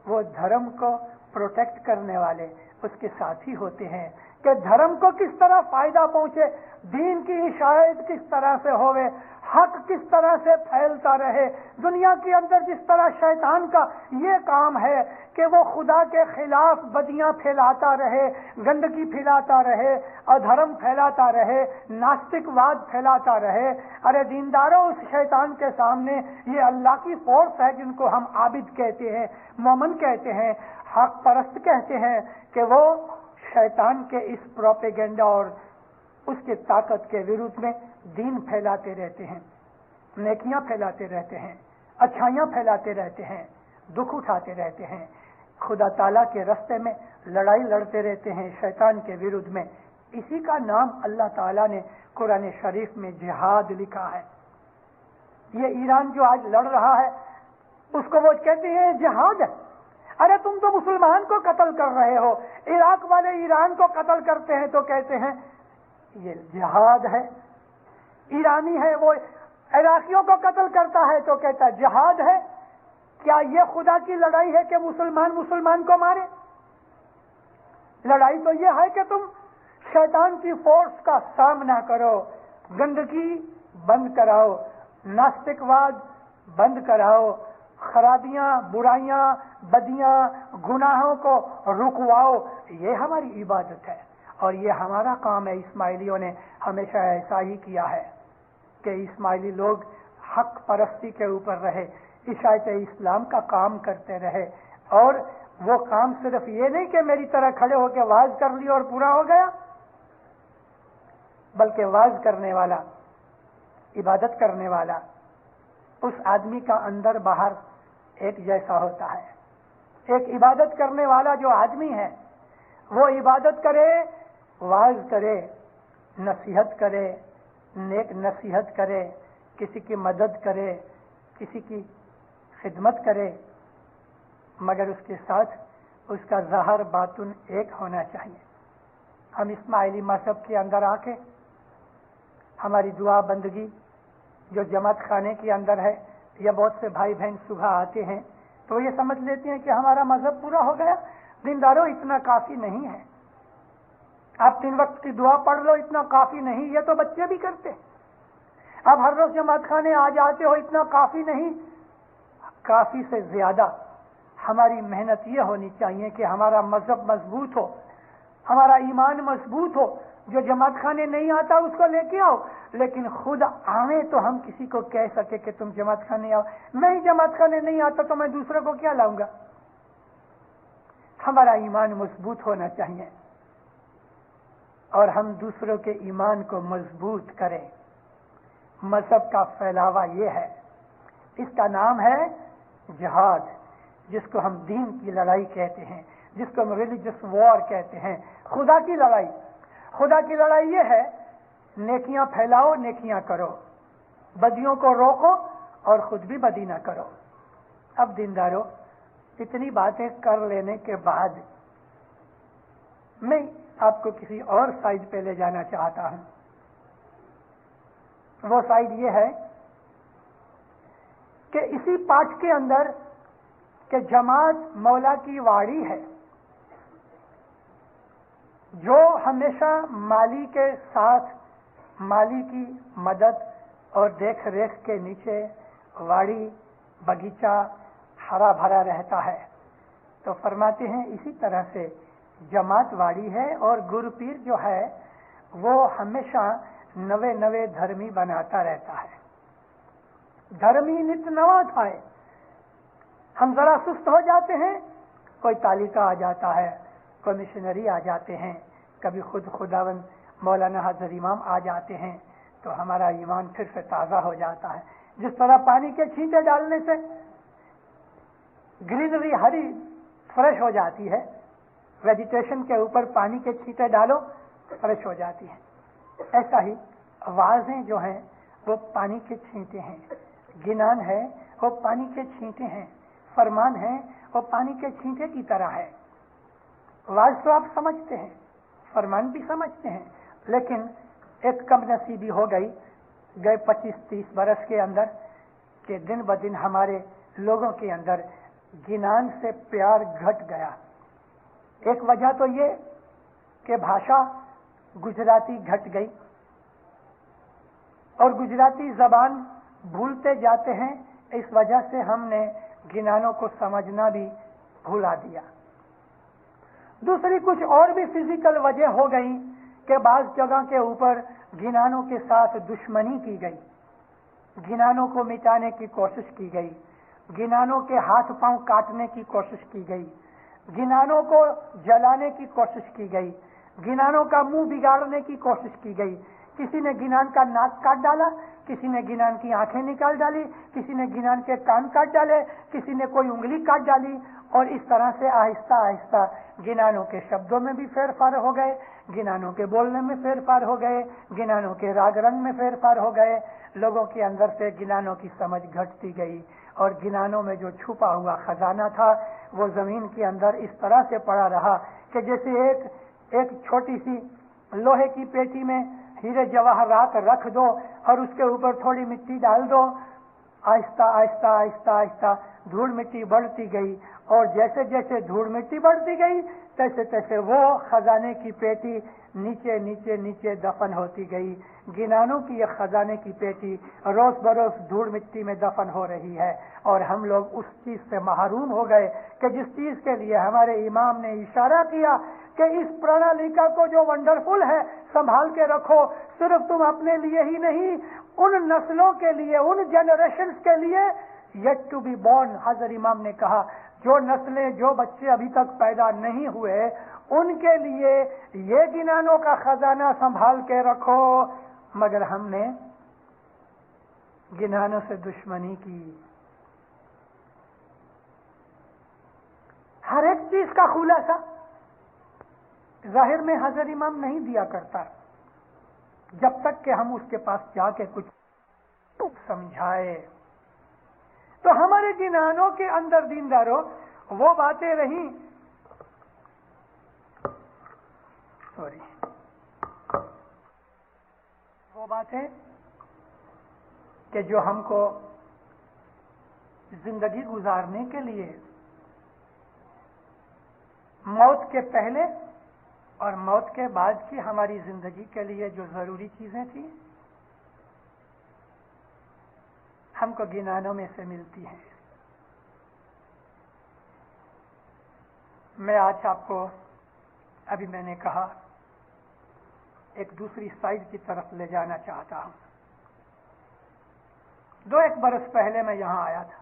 वो धर्म को प्रोटेक्ट करने वाले उसके साथी होते हैं कि धर्म को किस तरह फायदा पहुंचे, दीन की इशायत किस तरह से होवे, हक किस तरह से फैलता रहे। दुनिया के अंदर जिस तरह शैतान का ये काम है कि वो खुदा के खिलाफ बदियां फैलाता रहे, गंदगी फैलाता रहे, अधर्म फैलाता रहे, नास्तिकवाद फैलाता रहे। अरे दीनदारों, उस शैतान के सामने ये अल्लाह की फोर्स है जिनको हम आबिद कहते हैं, मोमन कहते हैं, हक परस्त कहते हैं, कि वो शैतान के इस प्रोपेगेंडा और उसके ताकत के विरुद्ध में दीन फैलाते रहते हैं, नेकियां फैलाते रहते हैं, अच्छाइयां फैलाते रहते हैं, दुख उठाते रहते हैं, खुदा ताला के रास्ते में लड़ाई लड़ते रहते हैं शैतान के विरुद्ध में। इसी का नाम अल्लाह ताला ने कुरान शरीफ में जिहाद लिखा है। ये ईरान जो आज लड़ रहा है उसको वो कहते हैं जिहाद है। अरे तुम तो मुसलमान को कत्ल कर रहे हो। इराक वाले ईरान को कत्ल करते हैं तो कहते हैं ये जिहाद है। ईरानी है वो इराकियों को कत्ल करता है तो कहता है जिहाद है। क्या ये खुदा की लड़ाई है कि मुसलमान मुसलमान को मारे? लड़ाई तो ये है कि तुम शैतान की फोर्स का सामना करो, गंदगी बंद कराओ, नास्तिकवाद बंद कराओ, खराबियां, बुराइयां, बदियां, गुनाहों को रुकवाओ। ये हमारी इबादत है और ये हमारा काम है। इस्माइलियों ने हमेशा ऐसा ही किया है कि इस्माइली लोग हक परस्ती के ऊपर रहे, इशायत इस्लाम का काम करते रहे। और वो काम सिर्फ ये नहीं कि मेरी तरह खड़े होकर वाज कर लिया और पूरा हो गया, बल्कि वाज करने वाला, इबादत करने वाला, उस आदमी का अंदर बाहर एक जैसा होता है। एक इबादत करने वाला जो आदमी है वो इबादत करे, वाज करे, नसीहत करे, नेक नसीहत करे, किसी की मदद करे, किसी की खिदमत करे, मगर उसके साथ उसका ज़ाहिर बातुन एक होना चाहिए। हम इस्माइली मजहब के अंदर आके हमारी दुआ बंदगी जो जमात खाने के अंदर है, या बहुत से भाई बहन सुबह आते हैं तो ये समझ लेते हैं कि हमारा मजहब पूरा हो गया। दीनदारों, इतना काफी नहीं है। आप 3 वक्त की दुआ पढ़ लो, इतना काफी नहीं। ये तो बच्चे भी करते। आप हर रोज जमात खाने आ जाते हो, इतना काफी नहीं। काफी से ज्यादा हमारी मेहनत ये होनी चाहिए कि हमारा मजहब मजबूत हो, हमारा ईमान मजबूत हो। जो जमात खाने नहीं आता उसको लेके आओ, लेकिन खुद आवे तो हम किसी को कह सके कि तुम जमात खाने आओ। मैं ही जमात खाने नहीं आता तो मैं दूसरे को क्या लाऊंगा? हमारा ईमान मजबूत होना चाहिए और हम दूसरों के ईमान को मजबूत करें। मजहब का फैलावा ये है, इसका नाम है जिहाद, जिसको हम दीन की लड़ाई कहते हैं, जिसको हम रिलीजियस वॉर कहते हैं। खुदा की लड़ाई, खुदा की लड़ाई ये है, नेकियां फैलाओ, नेकियां करो, बदियों को रोको और खुद भी बदी ना करो। अब दीनदारों, इतनी बातें कर लेने के बाद मैं आपको किसी और साइड पे ले जाना चाहता हूं। वो साइड ये है कि इसी पाठ के अंदर कि जमात मौला की वाड़ी है, जो हमेशा माली के साथ, माली की मदद और देख रेख के नीचे वाड़ी बगीचा हरा भरा रहता है। तो फरमाते हैं इसी तरह से जमात वाड़ी है और गुरु पीर जो है वो हमेशा नवे नवे धर्मी बनाता रहता है। धर्मी नित नवा थाए। हम जरा सुस्त हो जाते हैं, कोई तालिका आ जाता है, कोई मिशनरी आ जाते हैं, कभी खुद खुदावंद मौलाना हजर इमाम आ जाते हैं, तो हमारा ईमान फिर से ताज़ा हो जाता है। जिस तरह पानी के छींटे डालने से ग्रीनरी हरी फ्रेश हो जाती है, वेजिटेशन के ऊपर पानी के छींटे डालो फ्रेश हो जाती है, ऐसा ही आवाजें जो हैं वो पानी के छींटे हैं, गिनान है वो पानी के छींटे हैं, फरमान है वो पानी के छींटे की तरह है। आवाज तो आप समझते हैं, फरमान भी समझते हैं, लेकिन एक कम नसीबी हो गई गए 25-30 बरस के अंदर कि दिन ब दिन हमारे लोगों के अंदर गिनान से प्यार घट गया। एक वजह तो ये कि भाषा गुजराती घट गई और गुजराती जबान भूलते जाते हैं, इस वजह से हमने गिनानों को समझना भी भुला दिया। दूसरी कुछ और भी फिजिकल वजह हो गई कि बाज़ जगह के ऊपर गिनानों के साथ दुश्मनी की गई, गिनानों को मिटाने की कोशिश की गई, गिनानों के हाथ पांव काटने की कोशिश की गई, गिनानों को जलाने की कोशिश की गई, गिनानों का मुंह बिगाड़ने की कोशिश की गई। किसी ने गिनान का नाक काट डाला, किसी ने गिनान की आंखें निकाल डाली, किसी ने गिनान के कान काट डाले, किसी ने कोई उंगली काट डाली, और इस तरह से आहिस्ता आहिस्ता गिनानों के शब्दों में भी फेरफार हो गए, गिनानों के बोलने में फेरफार हो गए, गिनानों के राग रंग में फेरफार हो गए। लोगों के अंदर से गिनानों की समझ घटती गई और गिनानों में जो छुपा हुआ खजाना था वो जमीन के अंदर इस तरह से पड़ा रहा कि जैसे एक छोटी सी लोहे की पेटी में हीरे जवाहरात रख दो और उसके ऊपर थोड़ी मिट्टी डाल दो, आहिस्ता आहिस्ता आहिस्ता आहिस्ता धूल मिट्टी बढ़ती गई, और जैसे जैसे धूल मिट्टी बढ़ती गई तैसे तैसे वो खजाने की पेटी नीचे नीचे नीचे दफन होती गई। गिनानों की ये खजाने की पेटी रोज बरोज धूल मिट्टी में दफन हो रही है, और हम लोग उस चीज से महरूम हो गए कि जिस चीज के लिए हमारे इमाम ने इशारा किया कि इस प्रणालिका को जो वंडरफुल है संभाल के रखो, सिर्फ तुम अपने लिए ही नहीं, उन नस्लों के लिए, उन जनरेशन्स के लिए येट टू बी बॉर्न। हजर इमाम ने कहा जो नस्लें, जो बच्चे अभी तक पैदा नहीं हुए, उनके लिए ये गिनानों का खजाना संभाल के रखो। मगर हमने गिनानों से दुश्मनी की। हर एक चीज का खुलासा जाहिर में हजर इमाम नहीं दिया करता जब तक कि हम उसके पास जाके कुछ समझाए। तो हमारे गिनानों के अंदर दीनदारों वो बातें रही, वो बातें कि जो हमको जिंदगी गुजारने के लिए मौत के पहले और मौत के बाद की हमारी जिंदगी के लिए जो जरूरी चीजें थी हमको गिनानों में से मिलती हैं। मैं आज आपको, अभी मैंने कहा, एक दूसरी साइड की तरफ ले जाना चाहता हूं। 2-1 बरस पहले मैं यहां आया था।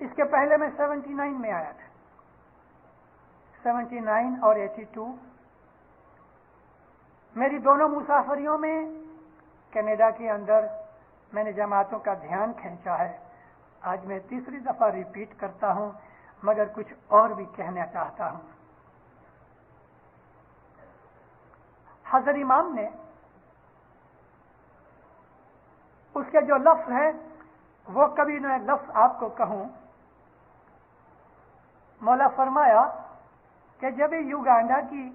इसके पहले मैं 79 में आया था। 79 और 82 मेरी दोनों मुसाफरियों में कनाडा के अंदर मैंने जमातों का ध्यान खींचा है। आज मैं तीसरी दफा रिपीट करता हूं, मगर कुछ और भी कहना चाहता हूं। हजर इमाम ने اس کے جو لفظ ہیں وہ کبھی میں لفظ آپ کو کہوں. مولا فرمایا کہ جب یوگانڈا کی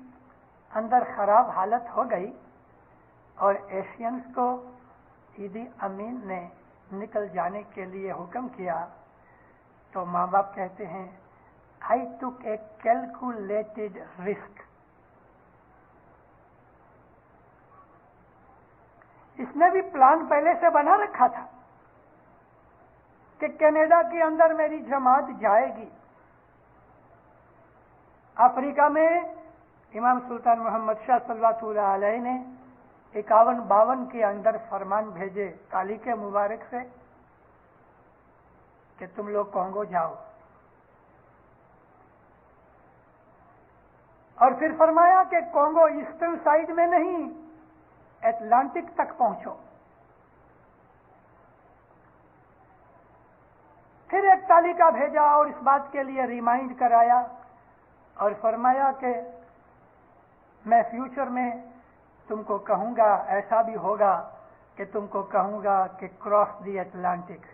اندر خراب حالت ہو گئی اور ایشینز کو ایدی امین نے نکل جانے کے لیے حکم کیا تو ماں باپ کہتے ہیں I took a calculated risk. اس نے بھی پلان پہلے سے بنا رکھا تھا کہ کینیڈا کے اندر میری جماعت جائے گی. افریقہ میں امام سلطان محمد شاہ صلی اللہ علیہ نے 51-52 کے اندر فرمان بھیجے کالی کے مبارک سے کہ تم لوگ کانگو جاؤ، اور پھر فرمایا کہ کانگو ایسٹرن سائڈ میں نہیں، اٹلانٹک تک پہنچو. پھر ایک تالیکہ بھیجا اور اس بات کے لیے ریمائنڈ کرایا اور فرمایا کہ میں فیوچر میں تم کو کہوں گا، ایسا بھی ہوگا کہ تم کو کہوں گا کہ کراس دی اٹلانٹک.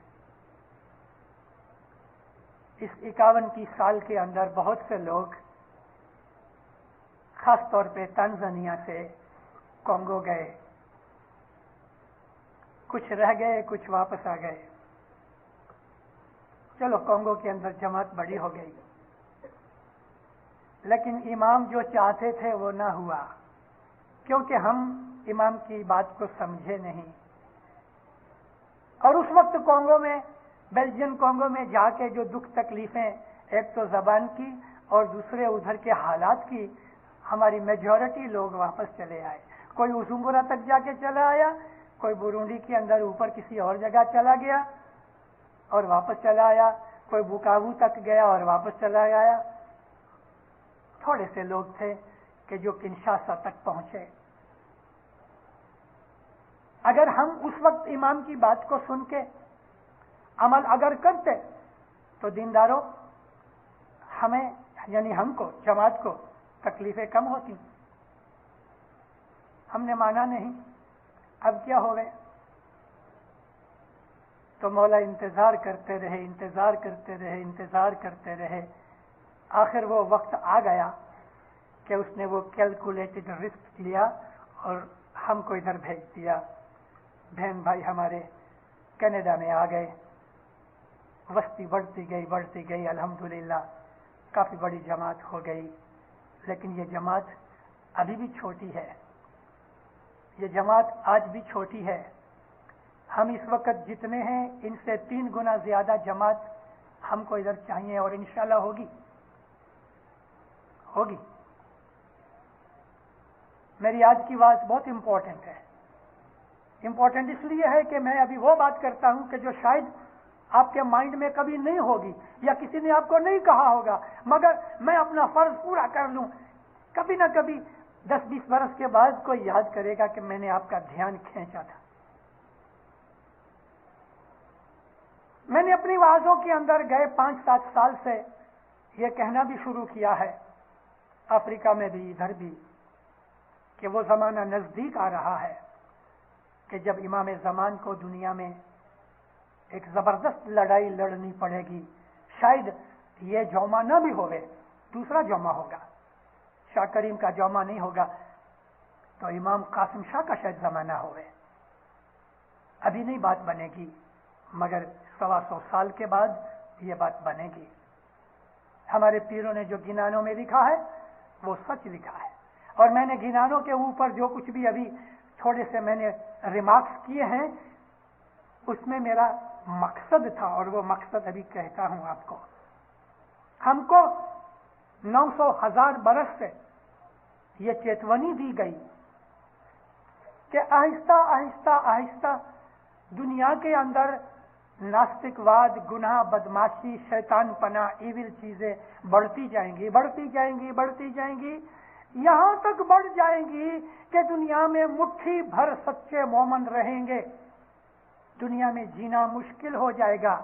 اس 51 کی سال کے اندر بہت سے لوگ خاص طور پہ تنزانیہ سے کانگو گئے، کچھ رہ گئے، کچھ واپس آ گئے. چلو کانگو کے اندر جماعت بڑی ہو گئی، لیکن امام جو چاہتے تھے وہ نہ ہوا، کیونکہ ہم امام کی بات کو سمجھے نہیں. اور اس وقت کانگو میں، بیلجین کانگو میں جا کے جو دکھ تکلیفیں، ایک تو زبان کی اور دوسرے ادھر کے حالات کی، ہماری میجورٹی لوگ واپس چلے آئے. کوئی اوزمبورا تک جا کے چلا آیا، کوئی برونڈی کے اندر اوپر کسی اور جگہ چلا گیا اور واپس چلا آیا، کوئی بکاوو تک گیا اور واپس چلا آیا. تھوڑے سے لوگ تھے کہ جو کنشاسا تک پہنچے. اگر ہم اس وقت امام کی بات کو سن کے عمل اگر کرتے تو دینداروں ہمیں، یعنی ہم کو، جماعت کو تکلیفیں کم ہوتی. ہم نے مانا نہیں، اب کیا ہو گئے؟ تو مولا انتظار کرتے رہے، انتظار کرتے رہے، انتظار کرتے رہے. آخر وہ وقت آ گیا کہ اس نے وہ کیلکولیٹڈ رسک لیا اور ہم کو ادھر بھیج دیا. بہن بھائی ہمارے کینیڈا میں آ گئے. وسطی بڑھتی گئی بڑھتی گئی، الحمدللہ کافی بڑی جماعت ہو گئی. لیکن یہ جماعت ابھی بھی چھوٹی ہے، یہ جماعت آج بھی چھوٹی ہے. ہم اس وقت جتنے ہیں ان سے 3 گنا زیادہ جماعت ہم کو ادھر چاہیے، اور انشاءاللہ ہوگی. میری آج کی بات بہت امپورٹنٹ ہے. امپورٹنٹ اس لیے ہے کہ میں ابھی وہ بات کرتا ہوں کہ جو شاید آپ کے مائنڈ میں کبھی نہیں ہوگی یا کسی نے آپ کو نہیں کہا ہوگا، مگر میں اپنا فرض پورا کر لوں. کبھی نہ کبھی 10-20 برس کے بعد کوئی یاد کرے گا کہ میں نے آپ کا دھیان کھینچا تھا. میں نے اپنی وعظوں کے اندر گئے 5-7 سال سے یہ کہنا بھی شروع کیا ہے، افریقہ میں بھی ادھر بھی، کہ وہ زمانہ نزدیک آ رہا ہے کہ جب امام زمان کو دنیا میں ایک زبردست لڑائی لڑنی پڑے گی. شاید یہ جوما نہ بھی ہوئے، دوسرا جوما ہوگا، شاہ کریم کا جوما نہیں ہوگا، تو امام قاسم شاہ کا شاید زمانہ ہوئے. ابھی نہیں بات بنے گی، مگر 125 سال کے بعد یہ بات بنے گی. ہمارے پیروں نے جو گنانوں میں لکھا ہے وہ سچ لکھا ہے، اور میں نے گنانوں کے اوپر جو کچھ بھی ابھی تھوڑے سے میں نے ریمارکس کیے ہیں، اس میں میرا مقصد تھا، اور وہ مقصد ابھی کہتا ہوں آپ کو. ہم کو 900,000 برس سے یہ چیتونی دی گئی کہ آہستہ آہستہ آہستہ دنیا کے اندر ناستک واد، گناہ، بدماشی، شیطان پنا، ایول چیزیں بڑھتی جائیں گی، بڑھتی جائیں گی، بڑھتی جائیں گی، یہاں تک بڑھ جائیں گی کہ دنیا میں مٹھی بھر سچے مومن رہیں گے. دنیا میں جینا مشکل ہو جائے گا.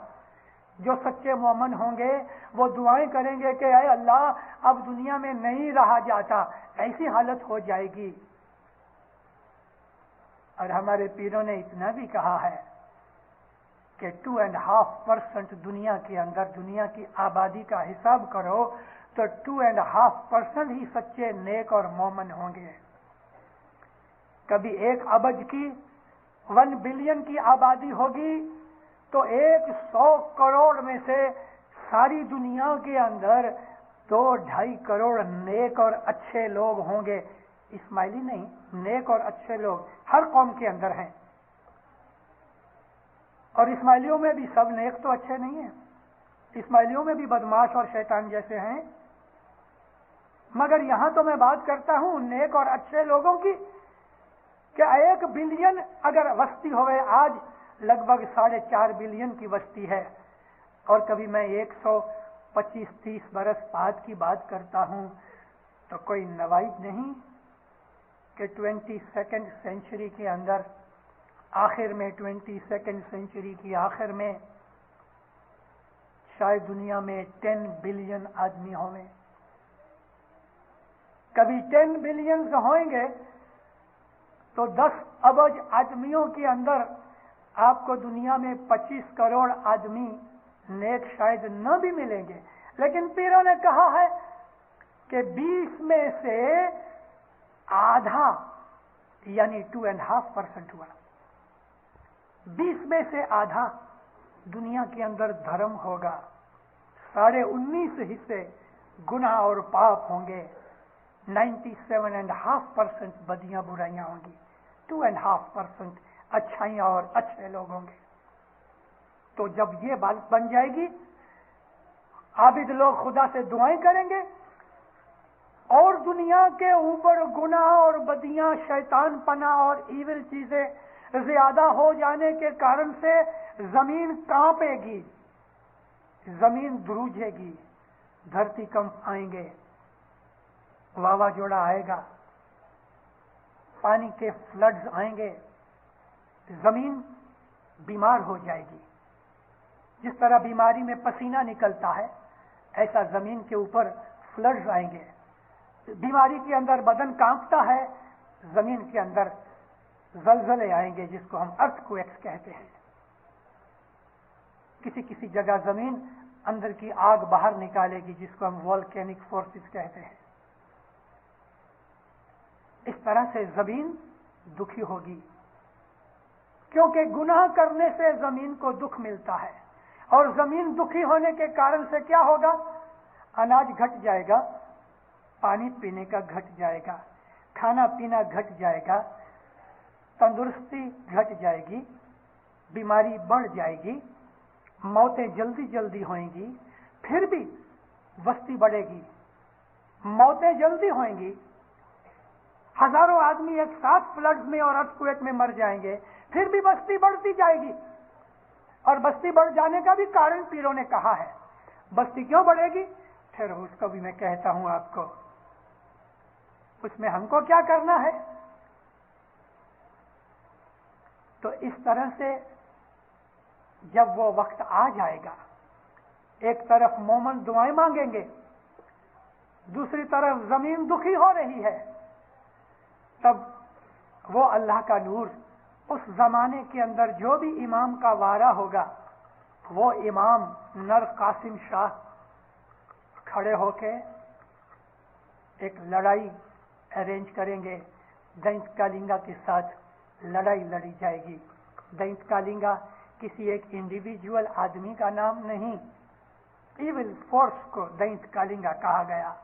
جو سچے مومن ہوں گے وہ دعائیں کریں گے کہ اے اللہ اب دنیا میں نہیں رہا جاتا، ایسی حالت ہو جائے گی. اور ہمارے پیروں نے اتنا بھی کہا ہے کہ 2.5% दुनिया के अंदर दुनिया की आबादी का हिसाब करो तो 2.5% ही सच्चे नेक और मोमन होंगे। कभी 1 अरब की 1 बिलियन की आबादी होगी तो 100 करोड़ में से सारी दुनिया के अंदर 2-2.5 करोड़ नेक और अच्छे लोग होंगे। इस्माइली नहीं, नेक और अच्छे लोग हर कौम के अंदर हैं। और इस्माइलियों में भी सब नेक तो अच्छे नहीं हैं, इस्माइलियों में भी बदमाश और शैतान जैसे हैं। मगर यहां तो मैं बात करता हूं नेक और अच्छे लोगों की कि 1 बिलियन अगर वस्ती होवे, आज लगभग 4.5 बिलियन की वस्ती है, और कभी मैं 125-30 बरस बाद की बात करता हूं तो कोई नवाइज नहीं कि 22nd सेंचुरी के अंदर आखिर में 22nd सेंचुरी की आखिर में शायद दुनिया में 10 बिलियन आदमी होंगे। कभी 10 बिलियन होंगे तो 10 अरब आदमियों के अंदर आपको दुनिया में 25 करोड़ आदमी नेक शायद न भी मिलेंगे। लेकिन पीरों ने कहा है कि 20 में से आधा यानी 2.5% हुआ। 20 में से आधा दुनिया के अंदर धर्म होगा, 19.5 हिस्से गुनाह और पाप होंगे, 97.5% बदियां बुराइयां होंगी, 2.5% अच्छाइयां और अच्छे लोग होंगे। तो जब ये बात बन जाएगी, आबिद लोग खुदा से दुआएं करेंगे और दुनिया के ऊपर गुनाह और बदियां, शैतान पना और ईविल चीजें ज्यादा हो जाने के कारण से जमीन कांपेगी, जमीन ध्रुजेगी, धरती कंप आएंगे, वावाजोड़ा आएगा, पानी के फ्लड्स आएंगे, जमीन बीमार हो जाएगी। जिस तरह बीमारी में पसीना निकलता है, ऐसा जमीन के ऊपर फ्लड्स आएंगे। बीमारी के अंदर बदन कांपता है, जमीन के अंदर जलजले आएंगे, जिसको हम अर्थक्वेक्स कहते हैं। किसी किसी जगह जमीन अंदर की आग बाहर निकालेगी, जिसको हम वोल्केनिक फोर्सेस कहते हैं। इस तरह से जमीन दुखी होगी, क्योंकि गुनाह करने से जमीन को दुख मिलता है। और जमीन दुखी होने के कारण से क्या होगा? अनाज घट जाएगा, पानी पीने का घट जाएगा, खाना पीना घट जाएगा, तंदुरुस्ती घट जाएगी, बीमारी बढ़ जाएगी, मौतें जल्दी जल्दी होंगी। फिर भी बस्ती बढ़ेगी, मौतें जल्दी होंगी, हजारों आदमी एक साथ फ्लड्स में और अर्थक्वेक में मर जाएंगे, फिर भी बस्ती बढ़ती जाएगी। और बस्ती बढ़ जाने का भी कारण पीरों ने कहा है। बस्ती क्यों बढ़ेगी? फिर उसको भी मैं कहता हूं आपको, उसमें हमको क्या करना है। तो इस तरह से जब वो वक्त आ जाएगा, एक तरफ मोमन दुआएं मांगेंगे, दूसरी तरफ जमीन दुखी हो रही है, तब वो अल्लाह का नूर उस जमाने के अंदर जो भी इमाम का वारा होगा, वो इमाम नर कासिम शाह खड़े होके एक लड़ाई अरेंज करेंगे। दैंत कालिंगा के साथ लड़ाई लड़ी जाएगी। दैंत कालिंगा किसी एक इंडिविजुअल आदमी का नाम नहीं, इविल फोर्स को दैंत कालिंगा कहा गया।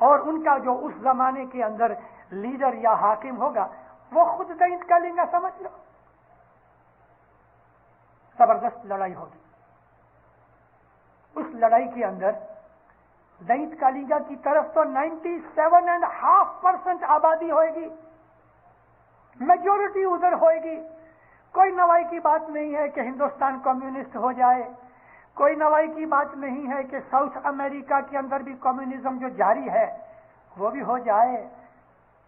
और उनका जो उस जमाने के अंदर लीडर या हाकिम होगा, वो खुद दैंत कालिंगा समझ लो। जबरदस्त लड़ाई होगी। उस लड़ाई के अंदर दैंत कालिंगा की तरफ तो 97.5% आबादी होगी, मेजोरिटी उधर होगी। कोई नवाई की बात नहीं है कि हिंदुस्तान कम्युनिस्ट हो जाए, कोई नवाई की बात नहीं है कि साउथ अमेरिका के अंदर भी कम्युनिज्म जो जारी है वो भी हो जाए।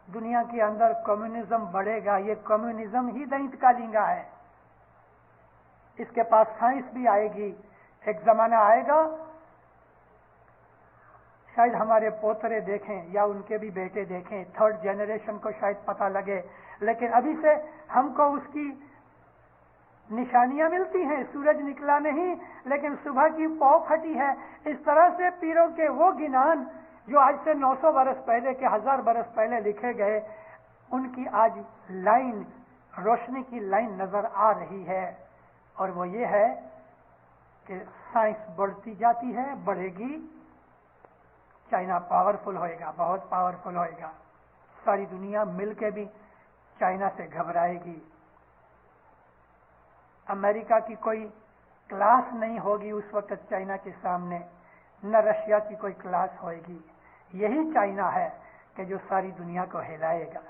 दुनिया के अंदर कम्युनिज्म बढ़ेगा, ये कम्युनिज्म ही दैंत कालिंगा है। इसके पास साइंस भी आएगी। एक जमाना आएगा, शायद हमारे पोतरे देखें या उनके भी बेटे देखें, 3rd जनरेशन को शायद पता लगे, लेकिन अभी से हमको उसकी निशानियां मिलती हैं, सूरज निकला नहीं लेकिन सुबह की पौ फटी है। इस तरह से पीरों के वो गिनान जो आज से 900 बरस पहले के 1000 बरस पहले लिखे गए, उनकी आज लाइन, रोशनी की लाइन नजर आ रही है। और वो ये है कि साइंस बढ़ती जाती है, बढ़ेगी, चाइना पावरफुल होएगा, बहुत पावरफुल होएगा। सारी दुनिया मिलके भी चाइना से घबराएगी। अमेरिका की कोई क्लास नहीं होगी उस वक्त चाइना के सामने, न रशिया की कोई क्लास होएगी। यही चाइना है कि जो सारी दुनिया को हिलाएगा।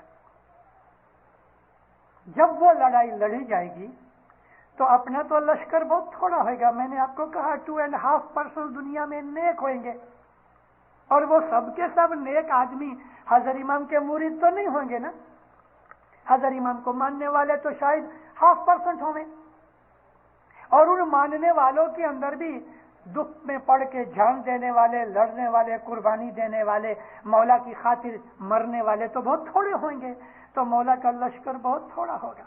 जब वो लड़ाई लड़ी जाएगी तो अपना तो लश्कर बहुत थोड़ा होगा। मैंने आपको कहा 2.5% दुनिया में नेक होंगे, और वो सबके सब नेक आदमी हजर इमाम के मुरीद तो नहीं होंगे ना। हजर इमाम को मानने वाले तो शायद 0.5% होंगे, और उन मानने वालों के अंदर भी दुख में पड़ के जान देने वाले, लड़ने वाले, कुर्बानी देने वाले, मौला की खातिर मरने वाले तो बहुत थोड़े होंगे। तो मौला का लश्कर बहुत थोड़ा होगा।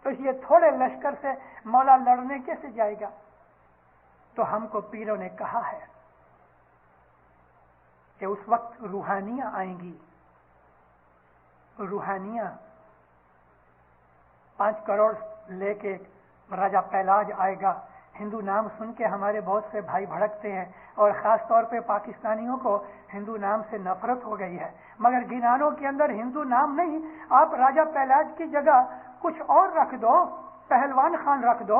तो ये थोड़े लश्कर से मौला लड़ने कैसे जाएगा? तो हमको पीरों ने कहा है कि उस वक्त रूहानियां आएंगी। रूहानियां 5 करोड़ लेके राजा पहलाज आएगा। हिंदू नाम सुन के हमारे बहुत से भाई भड़कते हैं, और खास तौर पे पाकिस्तानियों को हिंदू नाम से नफरत हो गई है। मगर गिनानों के अंदर हिंदू नाम नहीं, आप राजा पहलाज की जगह कुछ और रख दो, पहलवान खान रख दो।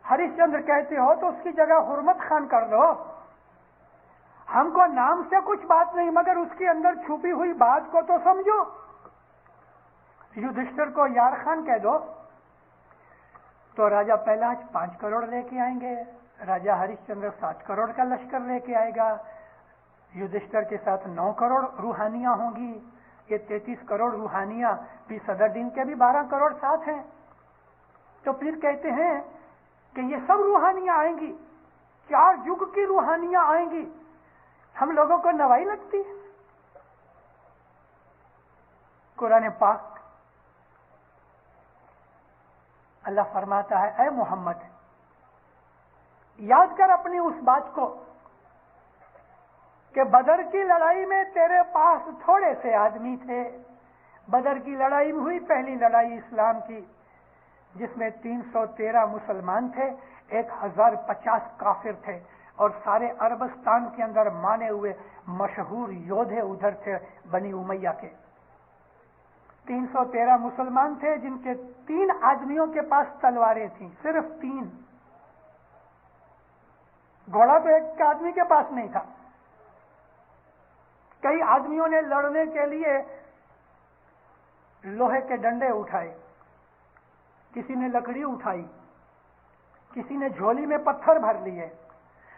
हरिश्चंद्र कहते हो तो उसकी जगह हुरमत खान कर दो। हमको नाम से कुछ बात नहीं, मगर उसके अंदर छुपी हुई बात को तो समझो। युधिष्ठिर को यार खान कह दो। तो राजा पहलाज 5 करोड़ लेके आएंगे, राजा हरिश्चंद्र 7 करोड़ का लश्कर लेके आएगा। युधिष्ठिर के साथ 9 करोड़ रूहानियां होंगी। ये 33 करोड़ रूहानियां भी सदरुद्दीन के भी 12 करोड़ साथ हैं। तो फिर कहते हैं कि ये सब रूहानियां आएंगी, 4 युग की रूहानियां आएंगी। हम लोगों को नवाई लगती है। कुरान पाक अल्लाह फरमाता है, ऐ मोहम्मद याद कर अपनी उस बात को कि बदर की लड़ाई में तेरे पास थोड़े से आदमी थे। बदर की लड़ाई में हुई पहली लड़ाई इस्लाम की, जिसमें 313 मुसलमान थे, 1050 काफिर थे, और सारे अरबस्तान के अंदर माने हुए मशहूर योद्धे उधर थे बनी उमैया के। 313 मुसलमान थे जिनके 3 आदमियों के पास तलवारें थीं, सिर्फ 3। घोड़ा तो एक आदमी के पास नहीं था। कई आदमियों ने लड़ने के लिए लोहे के डंडे उठाए, किसी ने लकड़ी उठाई, किसी ने झोली में पत्थर भर लिए,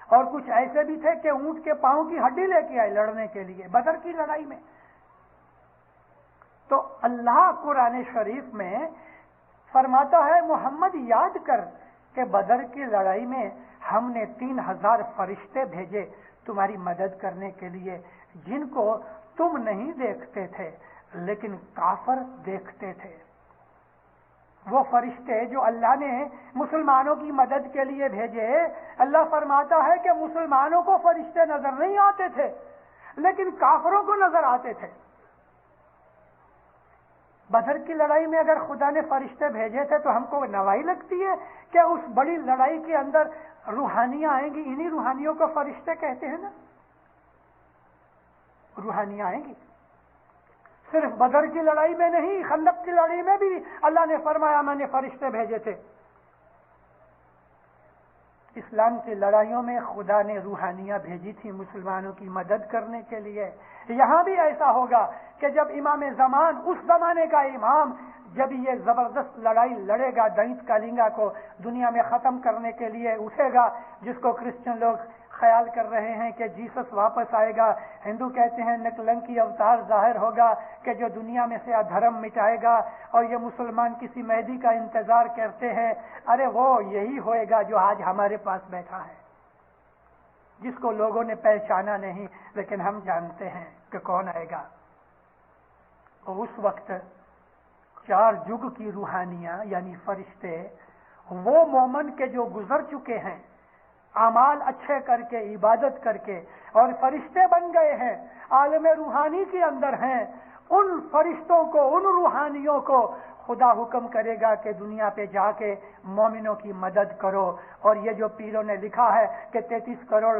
और कुछ ऐसे भी थे कि ऊंट के पांव की हड्डी लेके आए लड़ने के लिए बदर की लड़ाई में। तो अल्लाह कुरान शरीफ में फरमाता है, मोहम्मद याद कर कि बदर की लड़ाई में हमने 3000 फरिश्ते भेजे तुम्हारी मदद करने के लिए, जिनको तुम नहीं देखते थे लेकिन काफर देखते थे। वो फरिश्ते जो अल्लाह ने मुसलमानों की मदद के लिए भेजे, अल्लाह फरमाता है कि मुसलमानों को फरिश्ते नजर नहीं आते थे लेकिन काफरों को नजर आते थे। बदर की लड़ाई में अगर खुदा ने फरिश्ते भेजे थे तो हमको नवाई लगती है कि उस बड़ी लड़ाई के अंदर रूहानियां आएंगी। इन्हीं रूहानियों को फरिश्ते कहते हैं ना। रूहानियां आएंगी सिर्फ बदर की लड़ाई में नहीं, खंदक की लड़ाई में भी अल्लाह ने फरमाया मैंने फरिश्ते भेजे थे। इस्लाम की लड़ाइयों में खुदा ने रूहानियां भेजी थी मुसलमानों की मदद करने के लिए। यहां भी ऐसा होगा कि जब इमाम ज़मान, उस जमाने का इमाम, जब ये जबरदस्त लड़ाई लड़ेगा, दैत कालिंगा को दुनिया में खत्म करने के लिए उठेगा, जिसको क्रिश्चियन लोग ख्याल कर रहे हैं कि जीसस वापस आएगा, हिंदू कहते हैं नकलंकी अवतार जाहिर होगा कि जो दुनिया में से अधर्म मिटाएगा, और ये मुसलमान किसी मेहदी का इंतजार करते हैं। अरे वो यही होएगा जो आज हमारे पास बैठा है, जिसको लोगों ने पहचाना नहीं लेकिन हम जानते हैं कि कौन आएगा। उस वक्त 4 युग की रूहानियां यानी फरिश्ते, वो मोमन के जो गुजर चुके हैं आमाल अच्छे करके, इबादत करके और फरिश्ते बन गए हैं, आलम रूहानी के अंदर हैं, उन फरिश्तों को, उन रूहानियों को खुदा हुक्म करेगा कि दुनिया पे जाके मोमिनों की मदद करो। और ये जो पीरों ने लिखा है कि 33 करोड़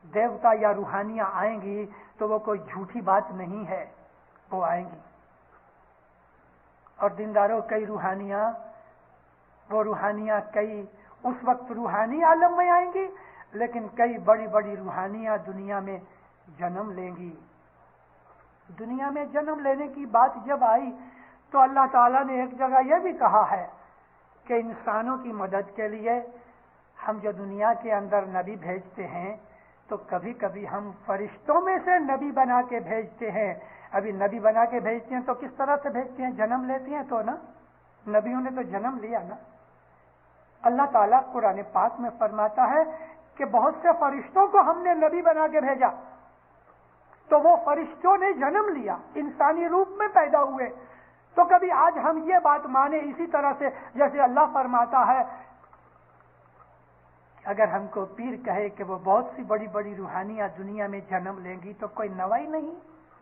देवता या रूहानियां आएंगी, तो वो कोई झूठी बात नहीं है, वो आएंगी। और दीनदारों, कई रूहानियां, वो रूहानियां कई उस वक्त रूहानी आलम में आएंगी, लेकिन कई बड़ी बड़ी रूहानियां दुनिया में जन्म लेंगी। दुनिया में जन्म लेने की बात जब आई तो अल्लाह ताला ने एक जगह यह भी कहा है कि इंसानों की मदद के लिए हम जो दुनिया के अंदर नबी भेजते हैं, तो कभी कभी हम फरिश्तों में से नबी बना के भेजते हैं। अभी नबी बना के भेजते हैं तो किस तरह से भेजते हैं? जन्म लेते हैं तो ना, नबियों ने तो जन्म लिया ना। अल्लाह ताला कुरान पाक में फरमाता है कि बहुत से फरिश्तों को हमने नबी बना के भेजा, तो वो फरिश्तों ने जन्म लिया, इंसानी रूप में पैदा हुए। तो कभी आज हम ये बात माने इसी तरह से जैसे अल्लाह फरमाता है, अगर हमको पीर कहे कि वो बहुत सी बड़ी बड़ी रूहानियां दुनिया में जन्म लेंगी, तो कोई नवाई नहीं,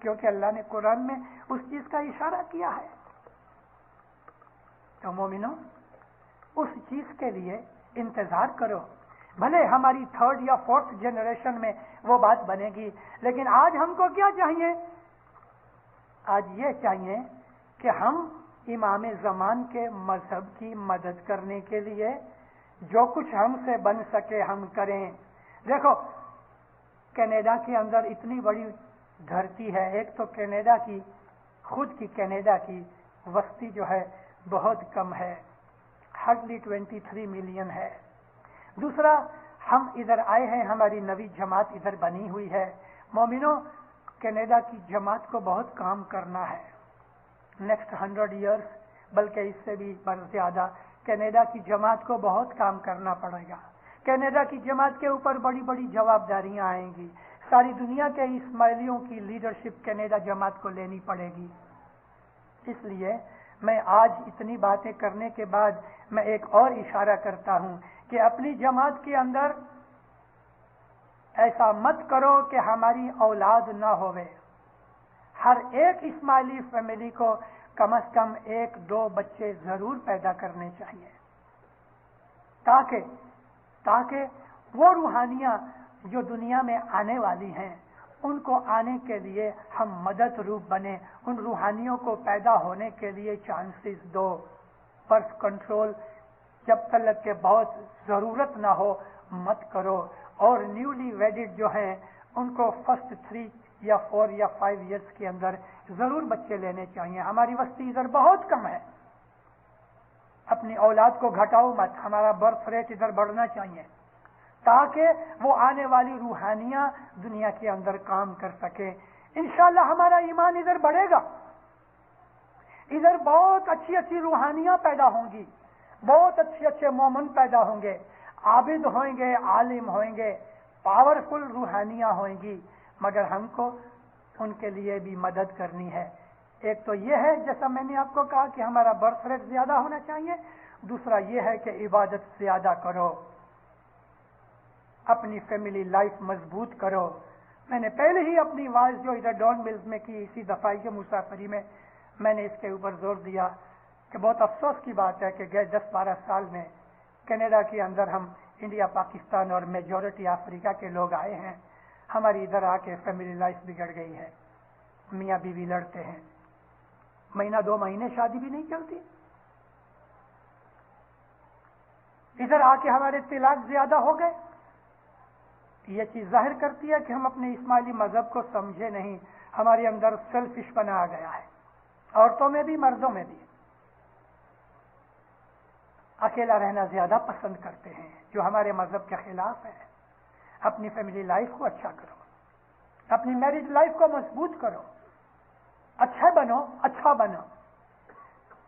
क्योंकि अल्लाह ने कुरान में उस चीज का इशारा किया है। तो मोमिनो, उस चीज के लिए इंतजार करो। भले हमारी 3rd या 4th जनरेशन में वो बात बनेगी, लेकिन आज हमको क्या चाहिए? आज ये चाहिए कि हम इमाम ज़मान के मजहब की मदद करने के लिए जो कुछ हमसे बन सके हम करें। देखो, कनाडा के अंदर इतनी बड़ी धरती है। एक तो कनाडा की खुद की कनाडा की वस्ती जो है बहुत कम है, हार्डली 23 मिलियन है। दूसरा, हम इधर आए हैं, हमारी नवी जमात इधर बनी हुई है। मोमिनो, कनाडा की जमात को बहुत काम करना है। नेक्स्ट 100 इयर्स, बल्कि इससे भी ज्यादा, कनाडा की जमात को बहुत काम करना पड़ेगा। कनाडा की जमात के ऊपर बड़ी बड़ी जवाबदारियां आएंगी। सारी दुनिया के इस्माइलियों की लीडरशिप कनाडा जमात को लेनी पड़ेगी। इसलिए मैं आज इतनी बातें करने के बाद मैं एक और इशारा करता हूं कि अपनी जमात के अंदर ऐसा मत करो कि हमारी औलाद ना होवे। हर एक इस्माइली फैमिली को कम से कम 1-2 बच्चे जरूर पैदा करने चाहिए, ताकि वो रूहानियां जो दुनिया में आने वाली हैं, उनको आने के लिए हम मदद रूप बने। उन रूहानियों को पैदा होने के लिए चांसेस दो। बर्थ कंट्रोल जब तक के बहुत जरूरत ना हो मत करो। और न्यूली वेडिड जो हैं, उनको फर्स्ट 3 या 4 या 5 इयर्स के अंदर जरूर बच्चे लेने चाहिए। हमारी वस्ती इधर बहुत कम है, अपनी औलाद को घटाओ मत। हमारा बर्थ रेट इधर बढ़ना चाहिए, ताकि वो आने वाली रूहानियां दुनिया के अंदर काम कर सके। इंशाअल्लाह हमारा ईमान इधर बढ़ेगा। इधर बहुत अच्छी अच्छी रूहानियां पैदा होंगी, बहुत अच्छे अच्छे मोमन पैदा होंगे, आबिद होंगे, आलिम होंगे, पावरफुल रूहानियां होंगी। मगर हमको उनके लिए भी मदद करनी है। एक तो ये है, जैसा मैंने आपको कहा, कि हमारा बर्थ रेट ज्यादा होना चाहिए। दूसरा ये है कि इबादत ज्यादा करो, अपनी फैमिली लाइफ मजबूत करो। मैंने पहले ही अपनी आवाज जो इधर डॉन मिल्स में की, इसी दफाई के मुसाफरी में, मैंने इसके ऊपर जोर दिया कि बहुत अफसोस की बात है कि गए 10-12 साल में कनाडा के अंदर हम इंडिया, पाकिस्तान और मेजॉरिटी अफ्रीका के लोग आए हैं। हमारी इधर आके फैमिली लाइफ बिगड़ गई है। मियाँ बीवी लड़ते हैं, महीना 2 महीने शादी भी नहीं चलती। इधर आके हमारे तिलाक ज्यादा हो गए। ये चीज जाहिर करती है कि हम अपने इस्माइली मजहब को समझे नहीं। हमारे अंदर सेल्फिश बना आ गया है, औरतों में भी मर्दों में भी। अकेला रहना ज्यादा पसंद करते हैं, जो हमारे मजहब के खिलाफ है। अपनी फैमिली लाइफ को अच्छा करो, अपनी मैरिज लाइफ को मजबूत करो, अच्छा बनो।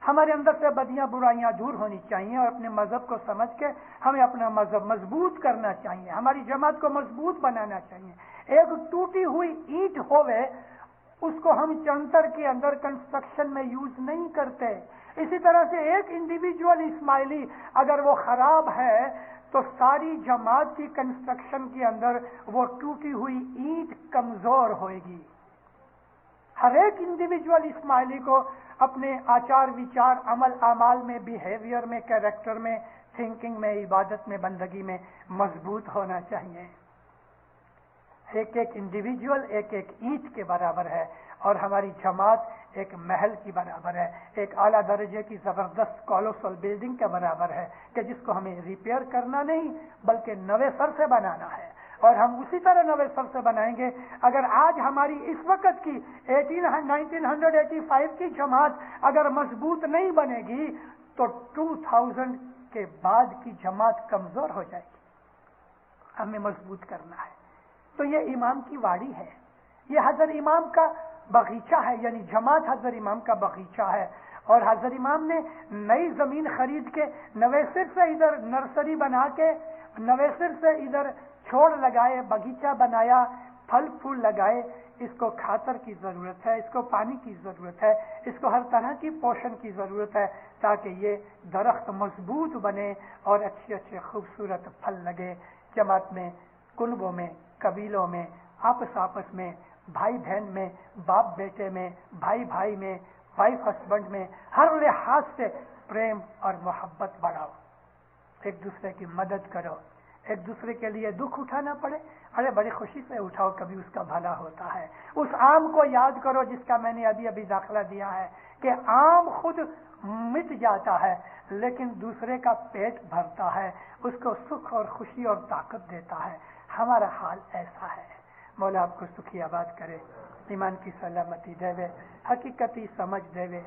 हमारे अंदर से बदियां बुराइयां दूर होनी चाहिए और अपने मजहब को समझ के हमें अपना मजहब मजबूत करना चाहिए। हमारी जमात को मजबूत बनाना चाहिए। एक टूटी हुई ईंट होवे, اس کو ہم چنتر کے اندر کنسٹرکشن میں یوز نہیں کرتے. اسی طرح سے ایک انڈیویجول اسماعیلی اگر وہ خراب ہے تو ساری جماعت کی کنسٹرکشن کے اندر وہ ٹوٹی ہوئی اینٹ کمزور ہوئے گی. ہر ایک انڈیویجول اسماعیلی کو اپنے آچار وچار عمل اعمال میں بیہیویئر میں کیریکٹر میں تھنکنگ میں عبادت میں بندگی میں مضبوط ہونا چاہیے. ایک ایک انڈیویجول ایک ایک اینٹ کے برابر ہے اور ہماری جماعت ایک محل کی برابر ہے, ایک اعلیٰ درجے کی زبردست کولوسل بلڈنگ کے برابر ہے کہ جس کو ہمیں ریپیئر کرنا نہیں بلکہ نوے سر سے بنانا ہے. اور ہم اسی طرح نوے سر سے بنائیں گے. اگر آج ہماری اس وقت کی 1985 کی جماعت اگر مضبوط نہیں بنے گی تو 2000 کے بعد کی جماعت کمزور ہو جائے گی. ہمیں مضبوط کرنا ہے. تو یہ امام کی واڑی ہے, یہ حضرت امام کا باغیچہ ہے, یعنی جماعت حضرت امام کا باغیچہ ہے. اور حضرت امام نے نئی زمین خرید کے نوے سر سے ادھر نرسری بنا کے نوے سر سے ادھر چھوڑ لگائے, باغیچہ بنایا, پھل پھول لگائے. اس کو کھاتر کی ضرورت ہے, اس کو پانی کی ضرورت ہے, اس کو ہر طرح کی پوشن کی ضرورت ہے تاکہ یہ درخت مضبوط بنے اور اچھے اچھے خوبصورت پھل لگے. جماعت میں, کنبوں میں, قبیلوں میں, آپس میں, بھائی بہن میں, باپ بیٹے میں, بھائی بھائی میں, وائف ہسبینڈ میں, ہر لحاظ سے پریم اور محبت بڑھاؤ. ایک دوسرے کی مدد کرو. ایک دوسرے کے لیے دکھ اٹھانا پڑے, ارے بڑی خوشی سے اٹھاؤ, کبھی اس کا بھلا ہوتا ہے. اس آم کو یاد کرو جس کا میں نے ابھی داخلہ دیا ہے کہ آم خود مٹ جاتا ہے لیکن دوسرے کا پیٹ بھرتا ہے, اس کو سکھ اور خوشی اور طاقت دیتا ہے. ہمارا حال ایسا ہے. مولا آپ کو سکھی آباد کرے, ایمان کی سلامتی دے وے, حقیقتی سمجھ دے وے,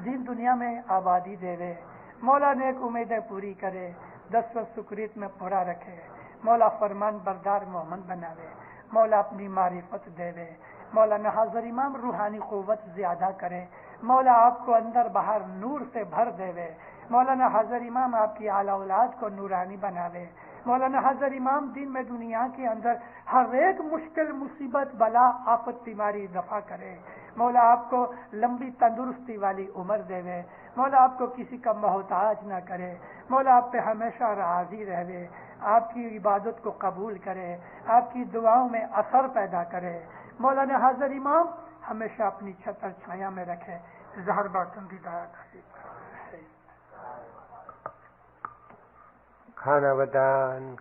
دین دنیا میں آبادی دے وے. مولا نیک امیدیں پوری کرے, دس سکریت میں پورا رکھے. مولا فرمان بردار مومن بناوے. مولا اپنی معرفت دے وے. مولانا حاضر امام روحانی قوت زیادہ کرے. مولا آپ کو اندر باہر نور سے بھر دے وے. مولانا حاضر امام آپ کی اعلی اولاد کو نورانی بناوے. مولانا حاضر امام دین میں دنیا کے اندر ہر ایک مشکل مصیبت بلا آفت بیماری دفع کرے. مولا آپ کو لمبی تندرستی والی عمر دے وے. مولا آپ کو کسی کا محتاج نہ کرے. مولا آپ پہ ہمیشہ راضی رہے, آپ کی عبادت کو قبول کرے, آپ کی دعاؤں میں اثر پیدا کرے. مولانا حاضر امام ہمیشہ اپنی چھتر چھایا میں رکھے. زہر باطن کی دعا نصیب کرے. کھانا بدان.